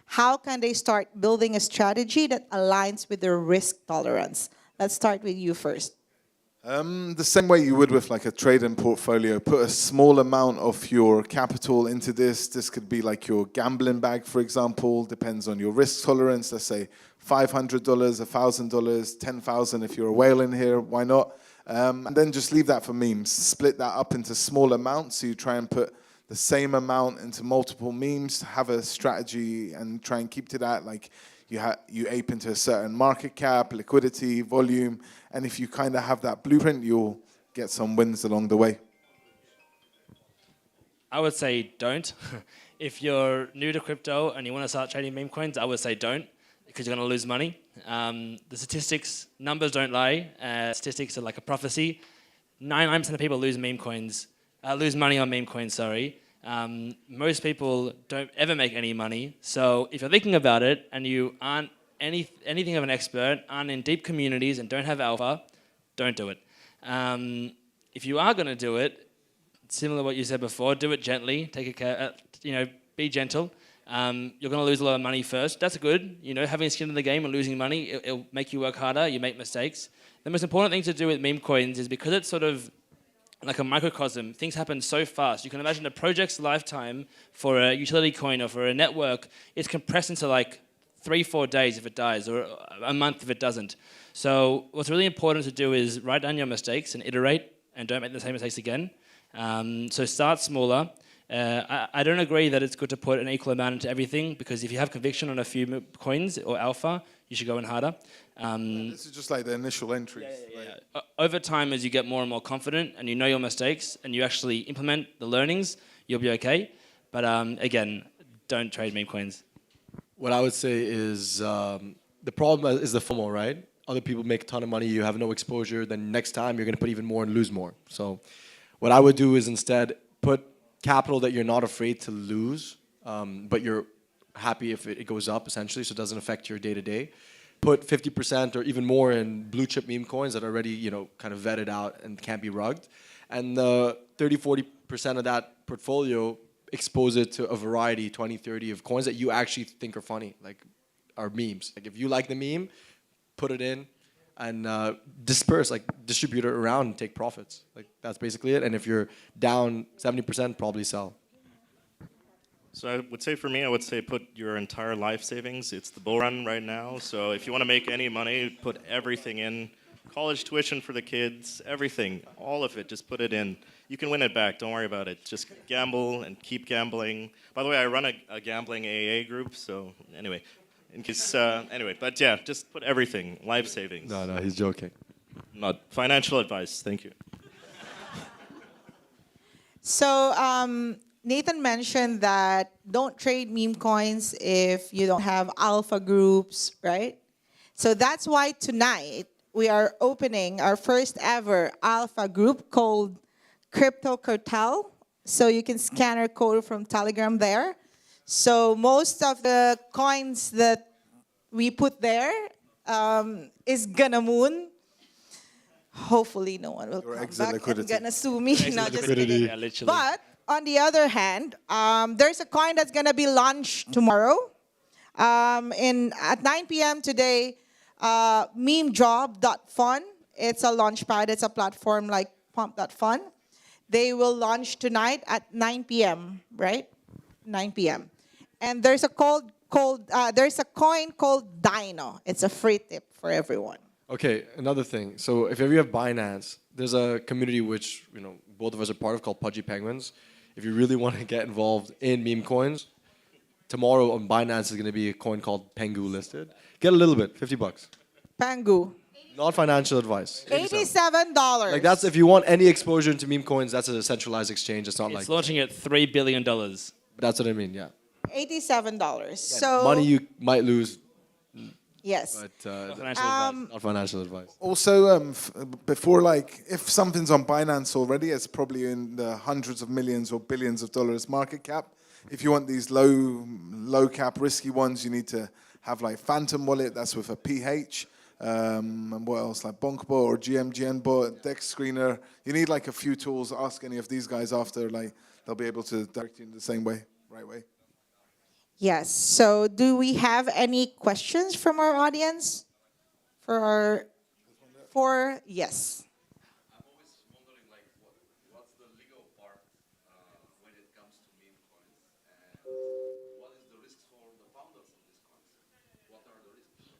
How can they start building a strategy that aligns with their risk tolerance? Let's start with you first. The same way you would with like a trading portfolio. Put a small amount of your capital into this. This could be like your gambling bag, for example. Depends on your risk tolerance. Let's say $500, $1,000, $10,000 if you're a whale in here. Why not? And then just leave that for memes. Split that up into small amounts. So you try and put the same amount into multiple memes. Have a strategy and try and keep to that. Like you ape into a certain market cap, liquidity, volume, and if you kind of have that blueprint, you'll get some wins along the way. I would say don't. If you're new to crypto and you want to start trading meme coins, I would say don't, because you're going to lose money. The statistics, numbers don't lie. Statistics are like a prophecy. 99% of people lose money on meme coins, sorry. Most people don't ever make any money. So if you're thinking about it and you aren't anything of an expert, aren't in deep communities and don't have alpha, don't do it. If you are going to do it, similar to what you said before, do it gently. Take care. Be gentle. You're going to lose a lot of money first. That's good. Having skin in the game and losing money, it'll make you work harder. You make mistakes. The most important thing to do with meme coins is because it's sort of like a microcosm, things happen so fast. You can imagine a project's lifetime for a utility coin or for a network, it's compressed into like 3-4 days if it dies, or a month if it doesn't. So what's really important to do is write down your mistakes and iterate, and don't make the same mistakes again. So start smaller. I don't agree that it's good to put an equal amount into everything, because if you have conviction on a few coins or alpha, you should go in harder. This is just like the initial entries. Over time, as you get more and more confident and you know your mistakes and you actually implement the learnings, you'll be okay. But again, don't trade meme coins. What I would say is the problem is the FOMO, right? Other people make a ton of money, you have no exposure, then next time you're going to put even more and lose more. So what I would do is instead put capital that you're not afraid to lose, but you're happy if it goes up, essentially, so it doesn't affect your day-to-day. Put 50% or even more in blue chip meme coins that are already, kind of vetted out and can't be rugged. And 30-40% of that portfolio, expose it to a variety, 20-30 of coins that you actually think are funny, like are memes. Like if you like the meme, put it in and distribute it around and take profits. Like that's basically it. And if you're down 70%, probably sell. So I would say for me, put your entire life savings. It's the bull run right now. So if you want to make any money, put everything in. College tuition for the kids, everything, all of it, just put it in. You can win it back, don't worry about it. Just gamble and keep gambling. By the way, I run a gambling AA group, so anyway, but yeah, just put everything, life savings. No, he's joking. Not financial advice, thank you. So Nathan mentioned that don't trade meme coins if you don't have alpha groups, right? So that's why tonight we are opening our first ever alpha group called Crypto Cartel. So you can scan our code from Telegram there. So most of the coins that we put there is gonna moon. Hopefully no one will Your come exit back liquidity. and gonna sue me. No, just liquidity. kidding. Yeah, literally. But on the other hand, there's a coin that's gonna be launched tomorrow. At 9 p.m. today, memejob.fun. It's a launch pad. It's a platform like pump.fun. They will launch tonight at 9 p.m. Right? 9 p.m. And there's a there's a coin called Dino. It's a free tip for everyone. Okay, another thing. So if you have Binance, there's a community which both of us are part of called Pudgy Penguins. If you really want to get involved in meme coins, tomorrow on Binance is going to be a coin called Pengu listed. Get a little bit, $50. Pangu. Not financial advice. $87. Like that's if you want any exposure into meme coins, that's a centralized exchange. It's not It's like launching at $3 billion. that's what I mean. Yeah. $87. So Money you might lose, yes. but Financial advice. not financial advice. Also, before, like, if something's on Binance already, it's probably in the hundreds of millions or billions of dollars market cap. If you want these low cap, risky ones, you need to have like Phantom Wallet. That's with a PH. And what else? Like Bonkbot or GMGN Dex Screener. You need like a few tools. Ask any of these guys after. Like they'll be able to direct you in the same way, right way. Yes. So do we have any questions from our audience? Yes. I'm always wondering, like, what's the legal part when it comes to meme coins, and what is the risks for the founders of these coins? What are the risks?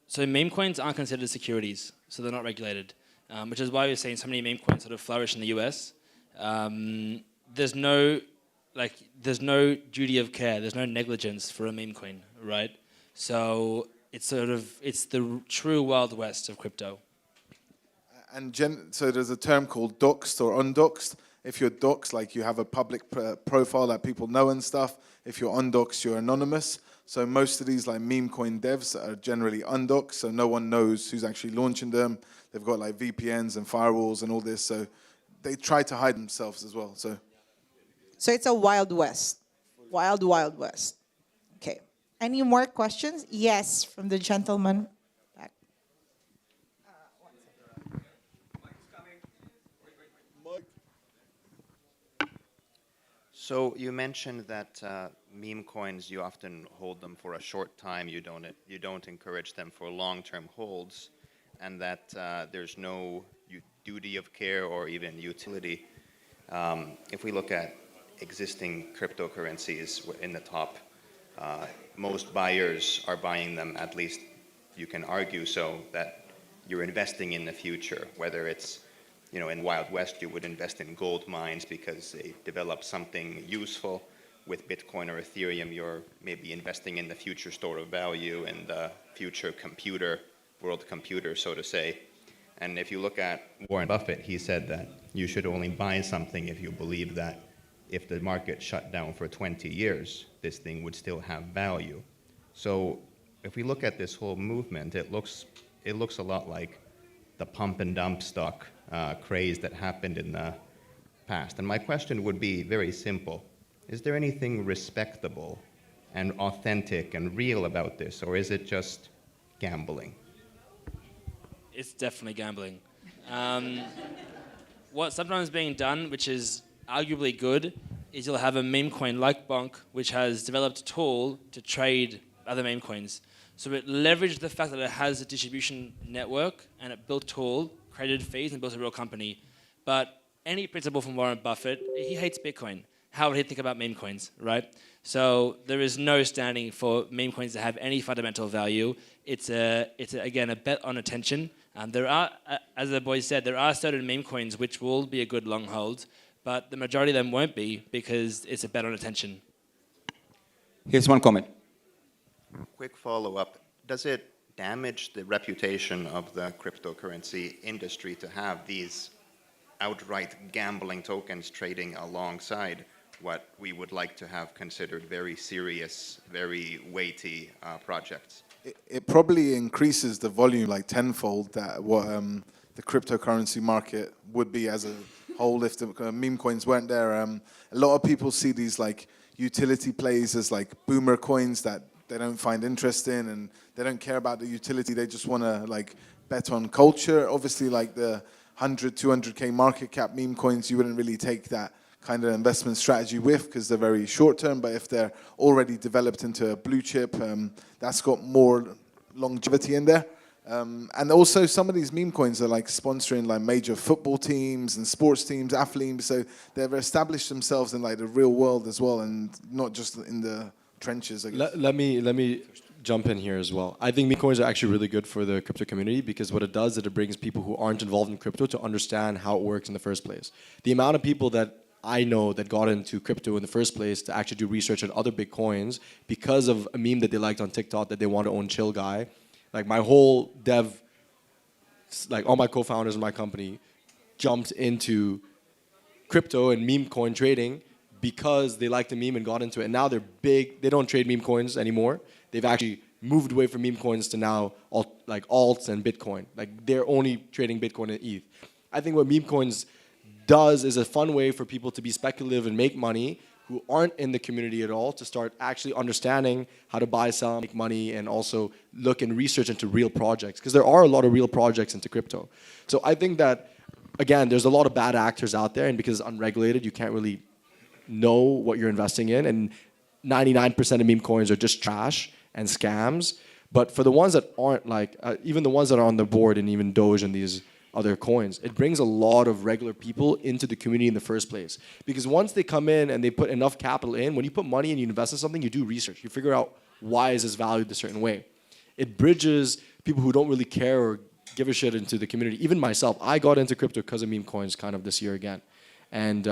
So meme coins aren't considered securities, so they're not regulated, which is why we're seeing so many meme coins sort of flourish in the US. There's no duty of care, there's no negligence for a meme coin, right? So it's the true Wild West of crypto. And so there's a term called doxed or undoxed. If you're doxed, like you have a public profile that people know and stuff. If you're undoxed, you're anonymous. So most of these like meme coin devs are generally undoxed, so no one knows who's actually launching them. They've got like VPNs and firewalls and all this, so they try to hide themselves as well. So it's a Wild West. Wild, Wild West. Okay. Any more questions? Yes, from the gentleman. Back. So you mentioned that meme coins, you often hold them for a short time. You don't encourage them for long-term holds, and that there's no duty of care or even utility. If we look at existing cryptocurrencies in the top, most buyers are buying them, at least you can argue so, that you're investing in the future, whether it's in Wild West, you would invest in gold mines because they develop something useful. With Bitcoin or Ethereum, you're maybe investing in the future store of value and the future world computer, so to say. And if you look at Warren Buffett, he said that you should only buy something if you believe that if the market shut down for 20 years, this thing would still have value. So if we look at this whole movement, it looks a lot like the pump and dump stock craze that happened in the past. And my question would be very simple. Is there anything respectable and authentic and real about this, or is it just gambling? It's definitely gambling. What's sometimes being done, which is arguably good, is you'll have a meme coin like Bonk, which has developed a tool to trade other meme coins. So it leveraged the fact that it has a distribution network and it built a tool, created fees, and built a real company. But any principle from Warren Buffett, he hates Bitcoin. How would he think about meme coins, right? So there is no standing for meme coins to have any fundamental value. It's again a bet on attention. There are, as the boys said, there are certain meme coins which will be a good long hold, but the majority of them won't be because it's a bet on attention. Here's one comment. Quick follow-up. Does it damage the reputation of the cryptocurrency industry to have these outright gambling tokens trading alongside what we would like to have considered very serious, very weighty projects. It probably increases the volume like tenfold that what the cryptocurrency market would be as a whole if the meme coins weren't there. A lot of people see these like utility plays as like boomer coins that they don't find interest in, and they don't care about the utility. They just want to like bet on culture. Obviously, like the 100, 200K market cap meme coins, you wouldn't really take that kind of investment strategy with because they're very short term. But if they're already developed into a blue chip, that's got more longevity in there. And also some of these meme coins are like sponsoring like major football teams and sports teams, athletes. So they've established themselves in like the real world as well, and not just in the trenches, I guess. Let me jump in here as well. I think meme coins are actually really good for the crypto community because what it does is it brings people who aren't involved in crypto to understand how it works in the first place. The amount of people that I know that got into crypto in the first place to actually do research on other big coins because of a meme that they liked on TikTok that they want to own chill guy. Like my whole dev, like all my co-founders in my company jumped into crypto and meme coin trading because they liked the meme and got into it. And now they're big. They don't trade meme coins anymore. They've actually moved away from meme coins to now like alts and Bitcoin. Like they're only trading Bitcoin and ETH. I think what meme coins does is a fun way for people to be speculative and make money who aren't in the community at all to start actually understanding how to buy, sell, make money, and also look and research into real projects because there are a lot of real projects into crypto. So I think that, again, there's a lot of bad actors out there, and because it's unregulated, you can't really know what you're investing in, and 99% of meme coins are just trash and scams. But for the ones that aren't, like, even the ones that are on the board and even Doge and these other coins, it brings a lot of regular people into the community in the first place. Because once they come in and they put enough capital in, when you put money and you invest in something, you do research. You figure out why is this valued a certain way. It bridges people who don't really care or give a shit into the community. Even myself, I got into crypto because of meme coins kind of this year again. And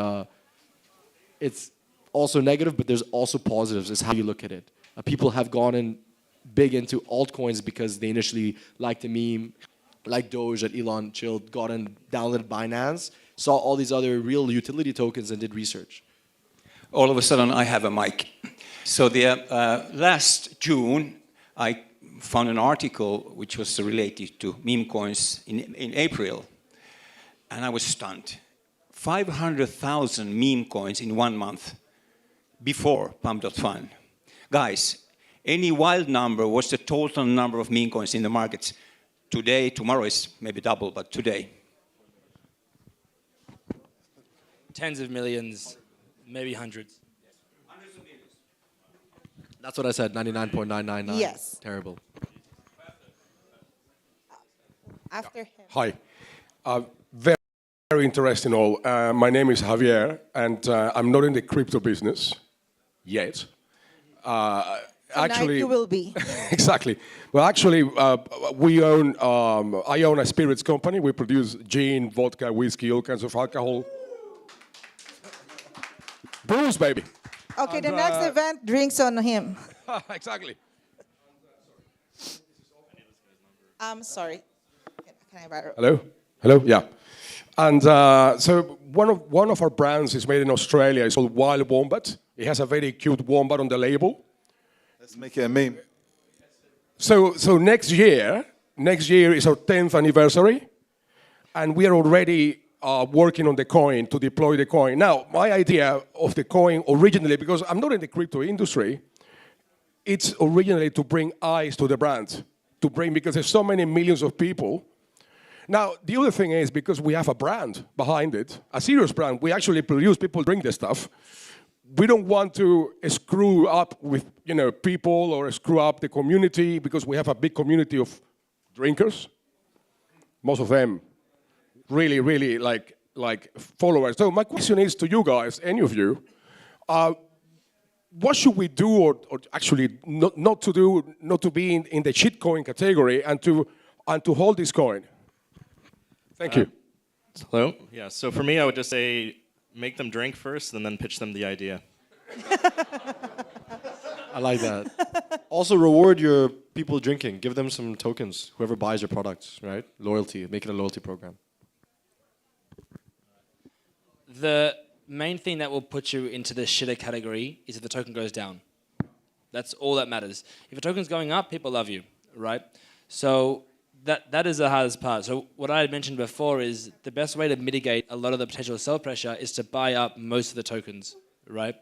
it's also negative, but there's also positives. It's how you look at it. People have gone in big into altcoins because they initially liked the meme, like Doge that Elon chilled, got in, downloaded Binance, saw all these other real utility tokens and did research. All of a sudden, I have a mic. So last June, I found an article which was related to meme coins in April, and I was stunned. 500,000 meme coins in 1 month before Pump.fun. Guys, any wild number, what's the total number of meme coins in the markets? Today, tomorrow is maybe double, but today. Tens of millions, maybe hundreds. Hundreds of millions. That's what I said, 99.999. Yes. Terrible. After him. Hi. Very, very interesting all. My name is Javier, and I'm not in the crypto business yet. Tonight you will be. Exactly. Well, actually, we own. I own a spirits company. We produce gin, vodka, whiskey, all kinds of alcohol. Booze, baby. Okay, And, the next event, drinks on him. Exactly. I'm sorry. Can I borrow? Hello? Hello? Yeah. And so one of our brands is made in Australia. It's called Wild Wombat. It has a very cute wombat on the label. Let's make it a meme. So next year is our 10th anniversary, and we are already working on the coin to deploy the coin. Now, my idea of the coin originally, because I'm not in the crypto industry, it's originally to bring eyes to the brand, because there's so many millions of people. Now, the other thing is because we have a brand behind it, a serious brand, we actually produce, people drink the stuff. We don't want to screw up with people or screw up the community because we have a big community of drinkers. Most of them really, really like followers. So my question is to you guys, any of you, what should we do or actually not to do, not to be in the shitcoin category and to hold this coin? Thank you. Hello? Yeah, so for me, I would just say, make them drink first and then pitch them the idea. I like that. Also reward your people drinking. Give them some tokens. Whoever buys your products, right? Loyalty. Make it a loyalty program. The main thing that will put you into the shitter category is if the token goes down. That's all that matters. If a token's going up, people love you, right? So that is the hardest part. So what I had mentioned before is the best way to mitigate a lot of the potential sell pressure is to buy up most of the tokens, right?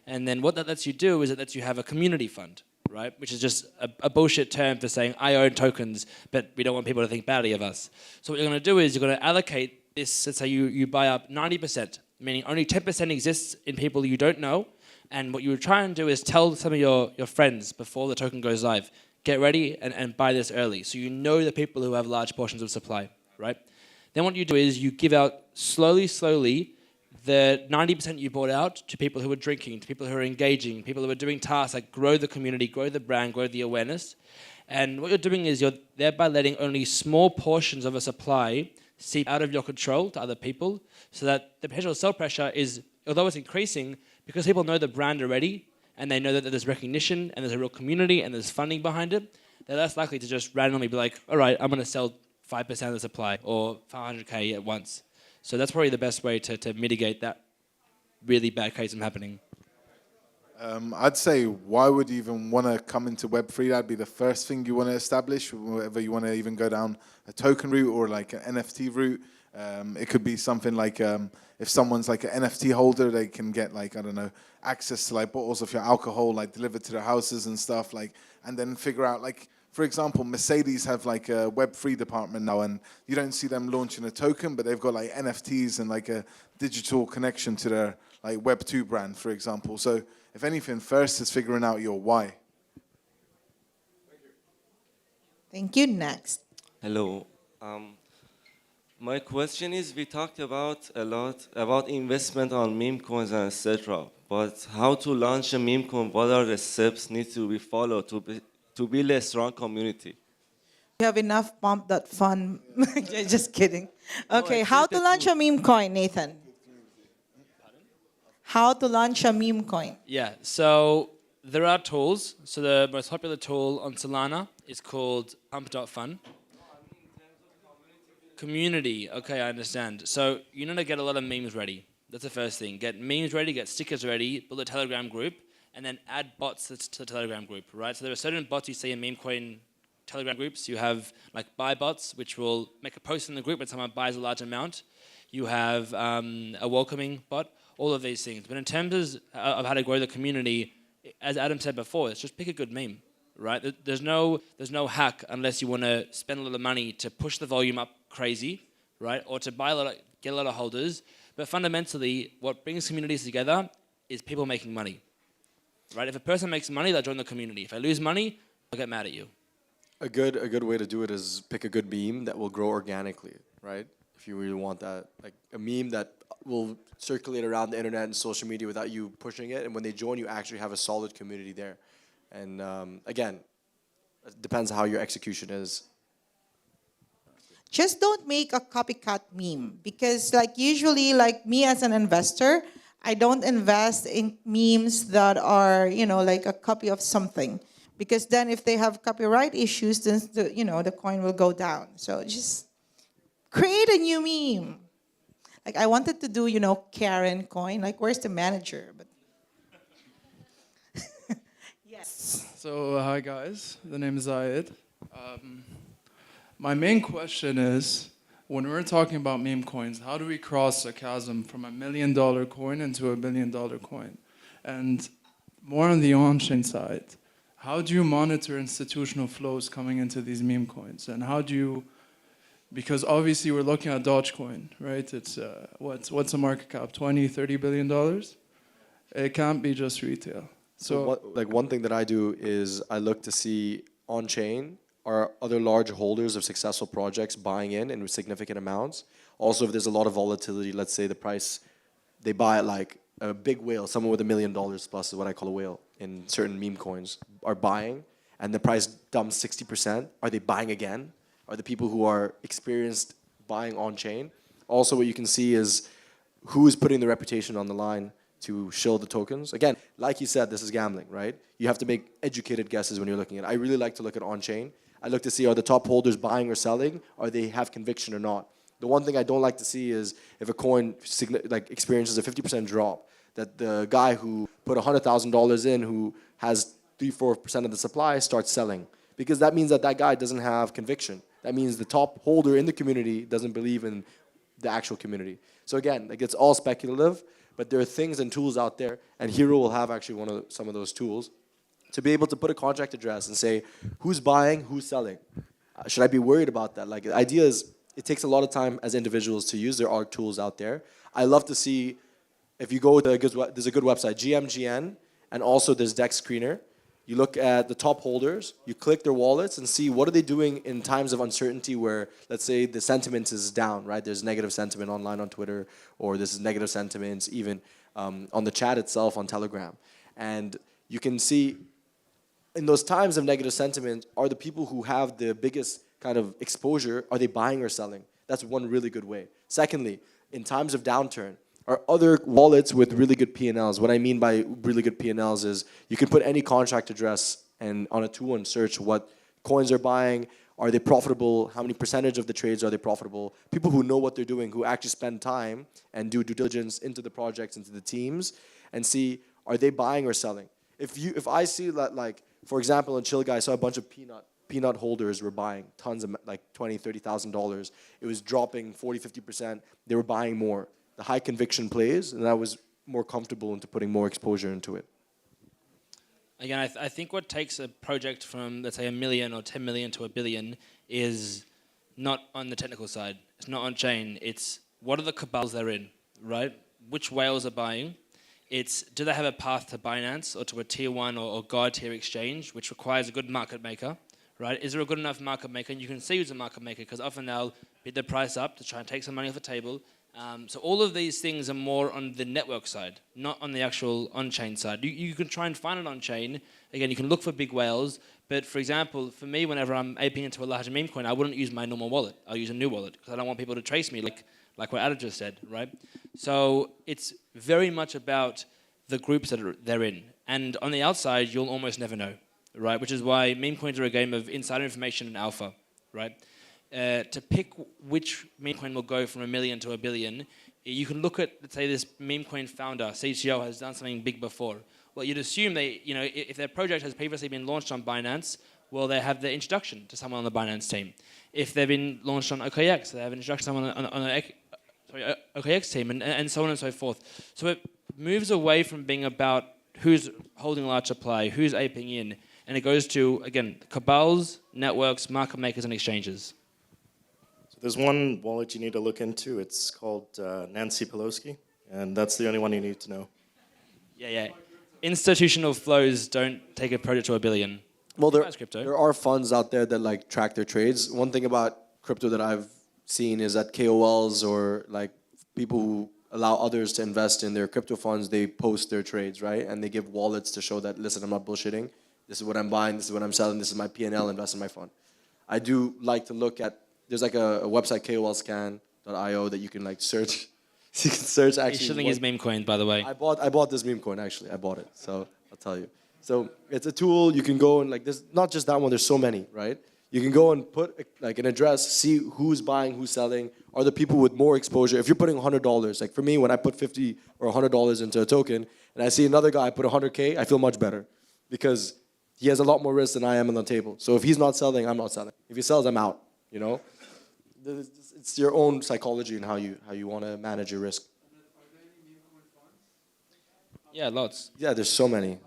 And then what that lets you do is it lets you have a community fund, right? Which is just a bullshit term for saying I own tokens, but we don't want people to think badly of us. So what you're going to do is you're going to allocate this. Let's say you buy up 90%, meaning only 10% exists in people you don't know. And what you would try and do is tell some of your friends before the token goes live, get ready and buy this early. So you know the people who have large portions of supply, right? Then what you do is you give out slowly, the 90% you bought out to people who are drinking, to people who are engaging, people who are doing tasks like grow the community, grow the brand, grow the awareness. And what you're doing is you're thereby letting only small portions of a supply seep out of your control to other people so that the potential sell pressure is, although it's increasing, because people know the brand already and they know that there's recognition and there's a real community and there's funding behind it, they're less likely to just randomly be like, all right, I'm going to sell 5% of the supply or 500K at once. So that's probably the best way to mitigate that really bad case from happening. I'd say, why would you even want to come into Web3? That'd be the first thing you want to establish, whether you want to even go down a token route or like an NFT route. It could be something like if someone's like an NFT holder, they can get like, I don't know, access to like bottles of your alcohol like delivered to their houses and stuff, like, and then figure out like, for example, Mercedes have like a Web3 department now, and you don't see them launching a token, but they've got like NFTs and like a digital connection to their like Web2 brand, for example. So if anything, first is figuring out your why. Thank you. Next. Hello. My question is, we talked about a lot about investment on meme coins and etc. But how to launch a meme coin? What are the steps need to be followed to build a strong community? You have enough pump.fun. Just kidding. Okay, how to launch a meme coin, Nathan? How to launch a meme coin? Yeah, so there are tools. So the most popular tool on Solana is called pump.fun. Community, okay, I understand. So you need to get a lot of memes ready. That's the first thing. Get memes ready, get stickers ready, build a Telegram group, and then add bots to the Telegram group, right? So there are certain bots you see in Memecoin Telegram groups. You have like buy bots, which will make a post in the group when someone buys a large amount. You have a welcoming bot, all of these things. But in terms of how to grow the community, as Adam said before, it's just pick a good meme, right? There's no hack unless you want to spend a lot of money to push the volume up crazy, right? Or to get a lot of holders. But fundamentally, what brings communities together is people making money, right? If a person makes money, they'll join the community. If I lose money, they'll get mad at you. A good way to do it is pick a good meme that will grow organically, right? If you really want that, like a meme that will circulate around the internet and social media without you pushing it, and when they join, you actually have a solid community there. And again, it depends how your execution is. Just don't make a copycat meme, because like usually like me as an investor, I don't invest in memes that are, like a copy of something, because then if they have copyright issues, then the coin will go down. So just create a new meme. Like I wanted to do, Karen coin, like where's the manager? But yes. So hi guys, the name is Zayed. My main question is, when we're talking about meme coins, how do we cross a chasm from $1 million coin into $1 billion coin? And more on the on-chain side, how do you monitor institutional flows coming into these meme coins? And how do you, because obviously we're looking at Dogecoin, right? It's, what's the market cap, 20, $30 billion? It can't be just retail. So one thing that I do is I look to see on-chain, are other large holders of successful projects buying in significant amounts? Also, if there's a lot of volatility, let's say the price, they buy at like a big whale, someone with $1 million plus is what I call a whale in certain meme coins, are buying, and the price dumps 60%, are they buying again? Are the people who are experienced buying on-chain? Also, what you can see is who is putting the reputation on the line to show the tokens. Again, like you said, this is gambling, right? You have to make educated guesses when you're looking at it. I really like to look at on-chain. I look to see, are the top holders buying or selling? Or they have conviction or not? The one thing I don't like to see is if a coin experiences a 50% drop, that the guy who put $100,000 in, who has 3-4% of the supply, starts selling, because that means that guy doesn't have conviction. That means the top holder in the community doesn't believe in the actual community. So again, it's all speculative, but there are things and tools out there, and Hero will have actually some of those tools to be able to put a contract address and say who's buying, who's selling. Should I be worried about that? The idea is it takes a lot of time as individuals to use. There are tools out there. I love to see, if you go to there's a good website, GMGN, and also there's Dex Screener. You look at the top holders, you click their wallets and see what are they doing in times of uncertainty where, let's say, the sentiment is down, right? There's negative sentiment online on Twitter, or this is negative sentiments even on the chat itself on Telegram. And you can see in those times of negative sentiment, are the people who have the biggest kind of exposure, are they buying or selling? That's one really good way. Secondly, in times of downturn, are other wallets with really good P&Ls. What I mean by really good P&Ls is you can put any contract address and on a tool and search what coins are buying, are they profitable, how many percentage of the trades are they profitable, people who know what they're doing, who actually spend time and do due diligence into the projects, into the teams, and see, are they buying or selling? If I see that, for example, in Chill Guy, I saw a bunch of peanut holders were buying tons of $20,000, $30,000. It was dropping 40-50%. They were buying more. The high conviction plays, and I was more comfortable into putting more exposure into it. Again, I think what takes a project from, let's say, 1 million or 10 million to 1 billion is not on the technical side. It's not on chain. It's what are the cabals they're in, right? Which whales are buying? It's do they have a path to Binance or to a tier 1 or God tier exchange, which requires a good market maker, right? Is there a good enough market maker? And you can see who's a market maker because often they'll bid the price up to try and take some money off the table. So all of these things are more on the network side, not on the actual on-chain side. You can try and find it on-chain. Again, you can look for big whales. But for example, for me, whenever I'm aping into a larger meme coin, I wouldn't use my normal wallet. I'll use a new wallet because I don't want people to trace me like what Adam just said, right? So it's very much about the groups that they're in. And on the outside, you'll almost never know, right? Which is why meme coins are a game of insider information and alpha, right? To pick which meme coin will go from 1 million to 1 billion, you can look at, let's say, this meme coin founder, CTO, has done something big before. Well, you'd assume if their project has previously been launched on Binance, well, they have the introduction to someone on the Binance team. If they've been launched on OKX, they have an introduction to someone on the OKX team, and so on and so forth. So it moves away from being about who's holding large supply, who's aping in, and it goes to, again, cabals, networks, market makers, and exchanges. There's one wallet you need to look into. It's called Nancy Pelosi, and that's the only one you need to know. Yeah. Institutional flows don't take a project to 1 billion. Well, there are funds out there that track their trades. One thing about crypto that I've seen is that KOLs or people who allow others to invest in their crypto funds, they post their trades, right? And they give wallets to show that, listen, I'm not bullshitting. This is what I'm buying. This is what I'm selling. This is my P&L. Invest in my fund. I do like to look at. There's a website, kolscan.io, that you can search. You can search actually. He's shilling his meme coin, by the way. I bought this meme coin actually. I bought it, so I'll tell you. So it's a tool you can go and there's not just that one. There's so many, right? You can go and put an address, see who's buying, who's selling. Are the people with more exposure? If you're putting $100, for me, when I put $50 or $100 into a token, and I see another guy put $100K, I feel much better because he has a lot more risk than I am on the table. So if he's not selling, I'm not selling. If he sells, I'm out. It's your own psychology and how you want to manage your risk. Yeah, lots. Yeah, there's so many.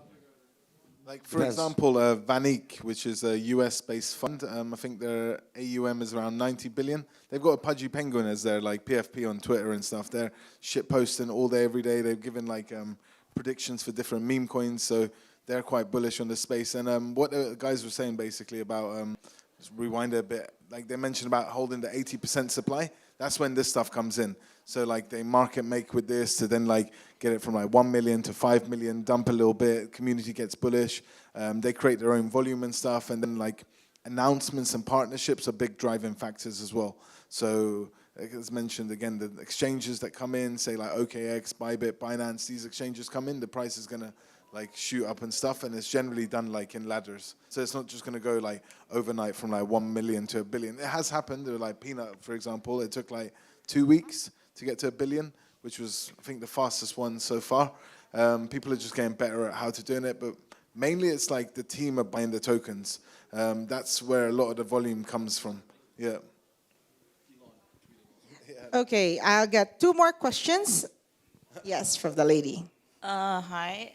For example, Vanik, which is a US-based fund, I think their AUM is around 90 billion. They've got a Pudgy Penguin as their PFP on Twitter and stuff. They're shit posting all day, every day. They've given predictions for different meme coins, so they're quite bullish on the space. And what the guys were saying basically about, just rewind a bit, they mentioned about holding the 80% supply. That's when this stuff comes in. So they market make with this to then get it from 1 million to 5 million, dump a little bit, community gets bullish. They create their own volume and stuff, and then announcements and partnerships are big driving factors as well. So as mentioned again, the exchanges that come in, say OKX, Bybit, Binance, these exchanges come in, the price is gonna like shoot up and stuff, and it's generally done like in ladders. So it's not just going to go like overnight from like 1 million to 1 billion. It has happened. Like Peanut, for example, it took like 2 weeks to get to 1 billion, which was, I think, the fastest one so far. People are just getting better at how to doing it, but mainly it's like the team are buying the tokens. That's where a lot of the volume comes from. Yeah. Okay, I'll get 2 more questions. Yes, from the lady. Hi,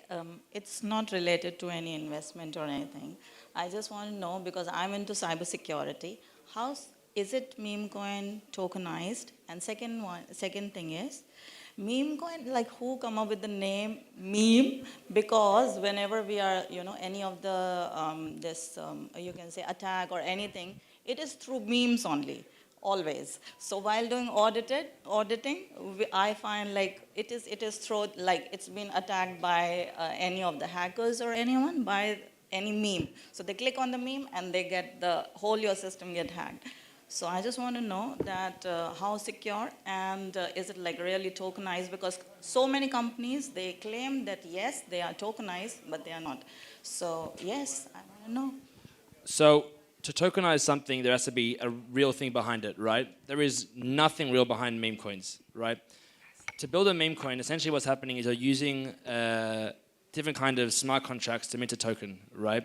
it's not related to any investment or anything. I just want to know, because I'm into cybersecurity, is it meme coin tokenized? And second thing is, meme coin, like who come up with the name meme? Because whenever we are, any of the, you can say attack or anything, it is through memes only. Always. So while doing auditing, I find like it is through, like it's been attacked by any of the hackers or anyone by any meme. So they click on the meme and they get the whole your system get hacked. So I just want to know that how secure and is it like really tokenized? Because so many companies, they claim that yes, they are tokenized, but they are not. So yes, I want to know. So to tokenize something, there has to be a real thing behind it, right? There is nothing real behind meme coins, right? To build a meme coin, essentially what's happening is you're using different kind of smart contracts to mint a token, right?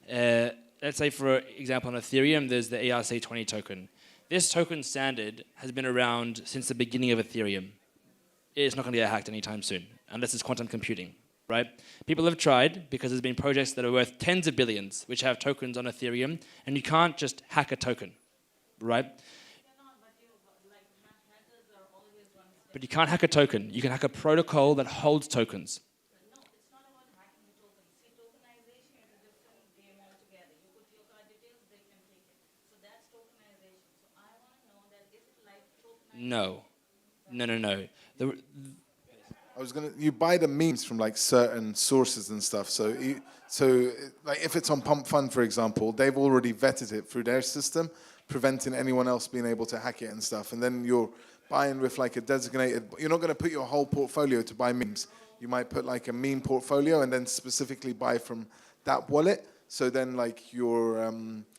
Let's say, for example, on Ethereum, there's the ERC20 token. This token standard has been around since the beginning of Ethereum. It's not going to get hacked anytime soon, unless it's quantum computing. Right? People have tried, because there's been projects that are worth tens of billions which have tokens on Ethereum, and you can't just hack a token, right? But you can't hack a token. You can hack a protocol that holds tokens. No. You buy the memes from like certain sources and stuff. So like if it's on Pump Fund, for example, they've already vetted it through their system, preventing anyone else being able to hack it and stuff. And then you're buying with like a designated, you're not going to put your whole portfolio to buy memes. You might put like a meme portfolio and then specifically buy from that wallet. So then like your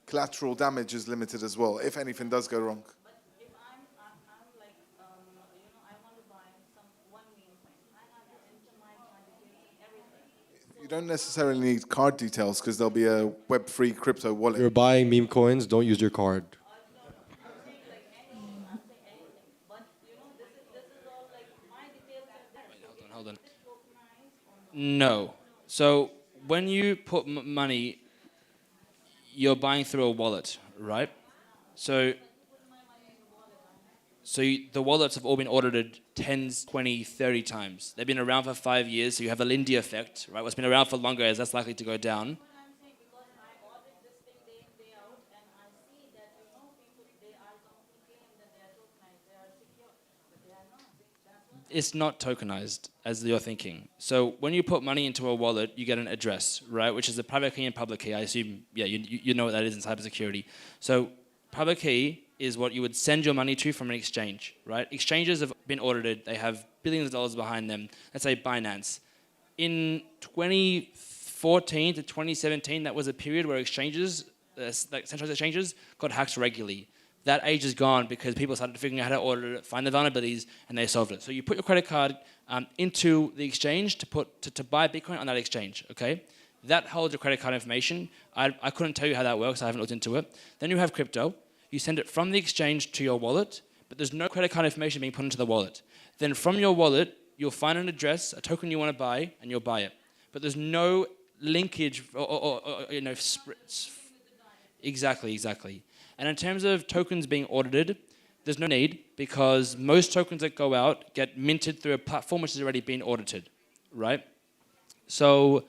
collateral damage is limited as well, if anything does go wrong. You don't necessarily need card details because there'll be a Web3 crypto wallet. If you're buying meme coins, don't use your card. Hold on. No. So when you put money, you're buying through a wallet, right? So the wallets have all been audited 10, 20, 30 times. They've been around for 5 years, so you have a Lindy effect, right? What's been around for longer is that's likely to go down. It's not tokenized, as you're thinking. So when you put money into a wallet, you get an address, right? Which is a private key and public key. I assume, yeah, you know what that is in cybersecurity. So public key is what you would send your money to from an exchange, right? Exchanges have been audited. They have billions of dollars behind them. Let's say Binance. In 2014 to 2017, that was a period where exchanges, like centralized exchanges, got hacked regularly. That age is gone because people started figuring out how to audit it, find the vulnerabilities, and they solved it. So you put your credit card into the exchange to buy Bitcoin on that exchange, okay? That holds your credit card information. I couldn't tell you how that works. I haven't looked into it. Then you have crypto. You send it from the exchange to your wallet, but there's no credit card information being put into the wallet. Then from your wallet, you'll find an address, a token you want to buy, and you'll buy it. But there's no linkage or Exactly. And in terms of tokens being audited, there's no need because most tokens that go out get minted through a platform which has already been audited, right? So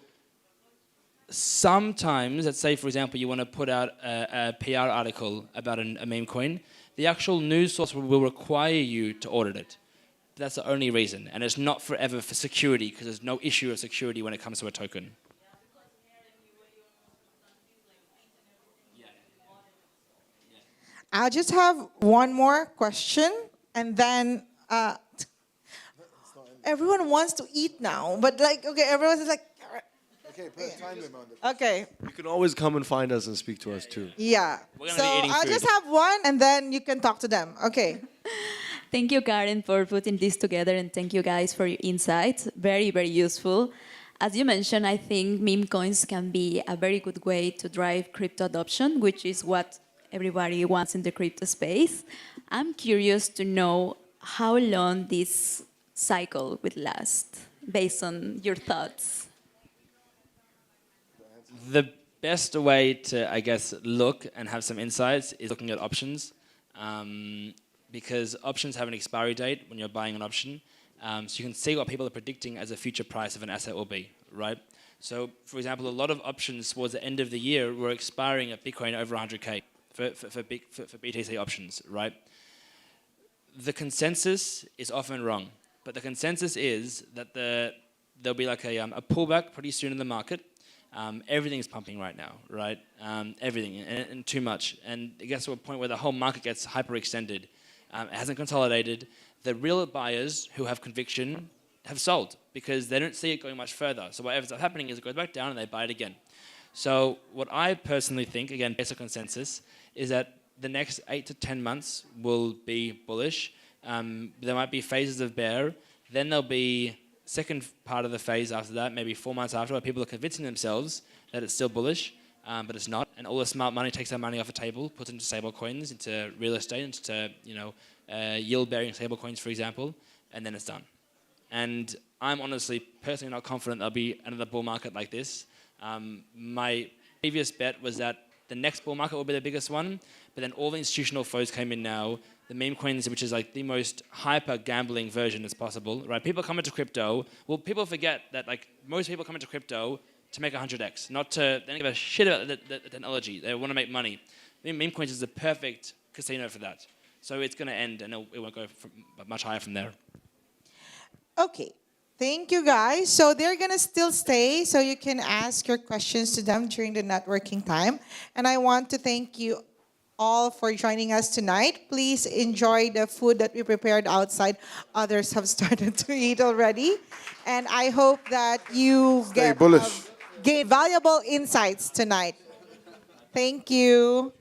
sometimes, let's say, for example, you want to put out a PR article about a meme coin, the actual news source will require you to audit it. That's the only reason. And it's not forever for security because there's no issue of security when it comes to a token. I'll just have one more question, and then everyone wants to eat now. But like, okay, everyone's like, Okay, put a time limit on it. Okay. You can always come and find us and speak to us too. Yeah. We're gonna So be eating I'll food. just have one, and then you can talk to them. Okay. Thank you, Karen, for putting this together, and thank you guys for your insights. Very, very useful. As you mentioned, I think meme coins can be a very good way to drive crypto adoption, which is what everybody wants in the crypto space. I'm curious to know how long this cycle will last, based on your thoughts. The best way to, I guess, look and have some insights is looking at options, because options have an expiry date when you're buying an option. So you can see what people are predicting as a future price of an asset will be, right? So, for example, a lot of options towards the end of the year were expiring at Bitcoin over 100K for BTC options, right? The consensus is often wrong, but the consensus is that there'll be like a pullback pretty soon in the market. Everything's pumping right now, right? Everything, and too much. And it gets to a point where the whole market gets hyperextended. It hasn't consolidated. The real buyers who have conviction have sold because they don't see it going much further. So what ends up happening is it goes back down and they buy it again. So what I personally think, again, based on consensus, is that the next 8 to 10 months will be bullish. There might be phases of bear. Then there'll be second part of the phase after that, maybe 4 months after, where people are convincing themselves that it's still bullish, but it's not. And all the smart money takes their money off the table, puts it into stable coins, into real estate, into yield-bearing stable coins, for example, and then it's done. And I'm honestly, personally not confident there'll be another bull market like this. My previous bet was that the next bull market will be the biggest one, but then all the institutional flows came in now. The meme coins, which is like the most hyper gambling version as possible, right? People come into crypto. Well, people forget that like most people come into crypto to make 100x, not to, they don't give a shit about the technology. They want to make money. Meme coins is the perfect casino for that. So it's going to end, and it won't go much higher from there. Okay. Thank you, guys. So they're going to still stay, so you can ask your questions to them during the networking time. And I want to thank you all for joining us tonight. Please enjoy the food that we prepared outside. Others have started to eat already. And I hope that you Stay bullish. gain valuable insights tonight. Thank you.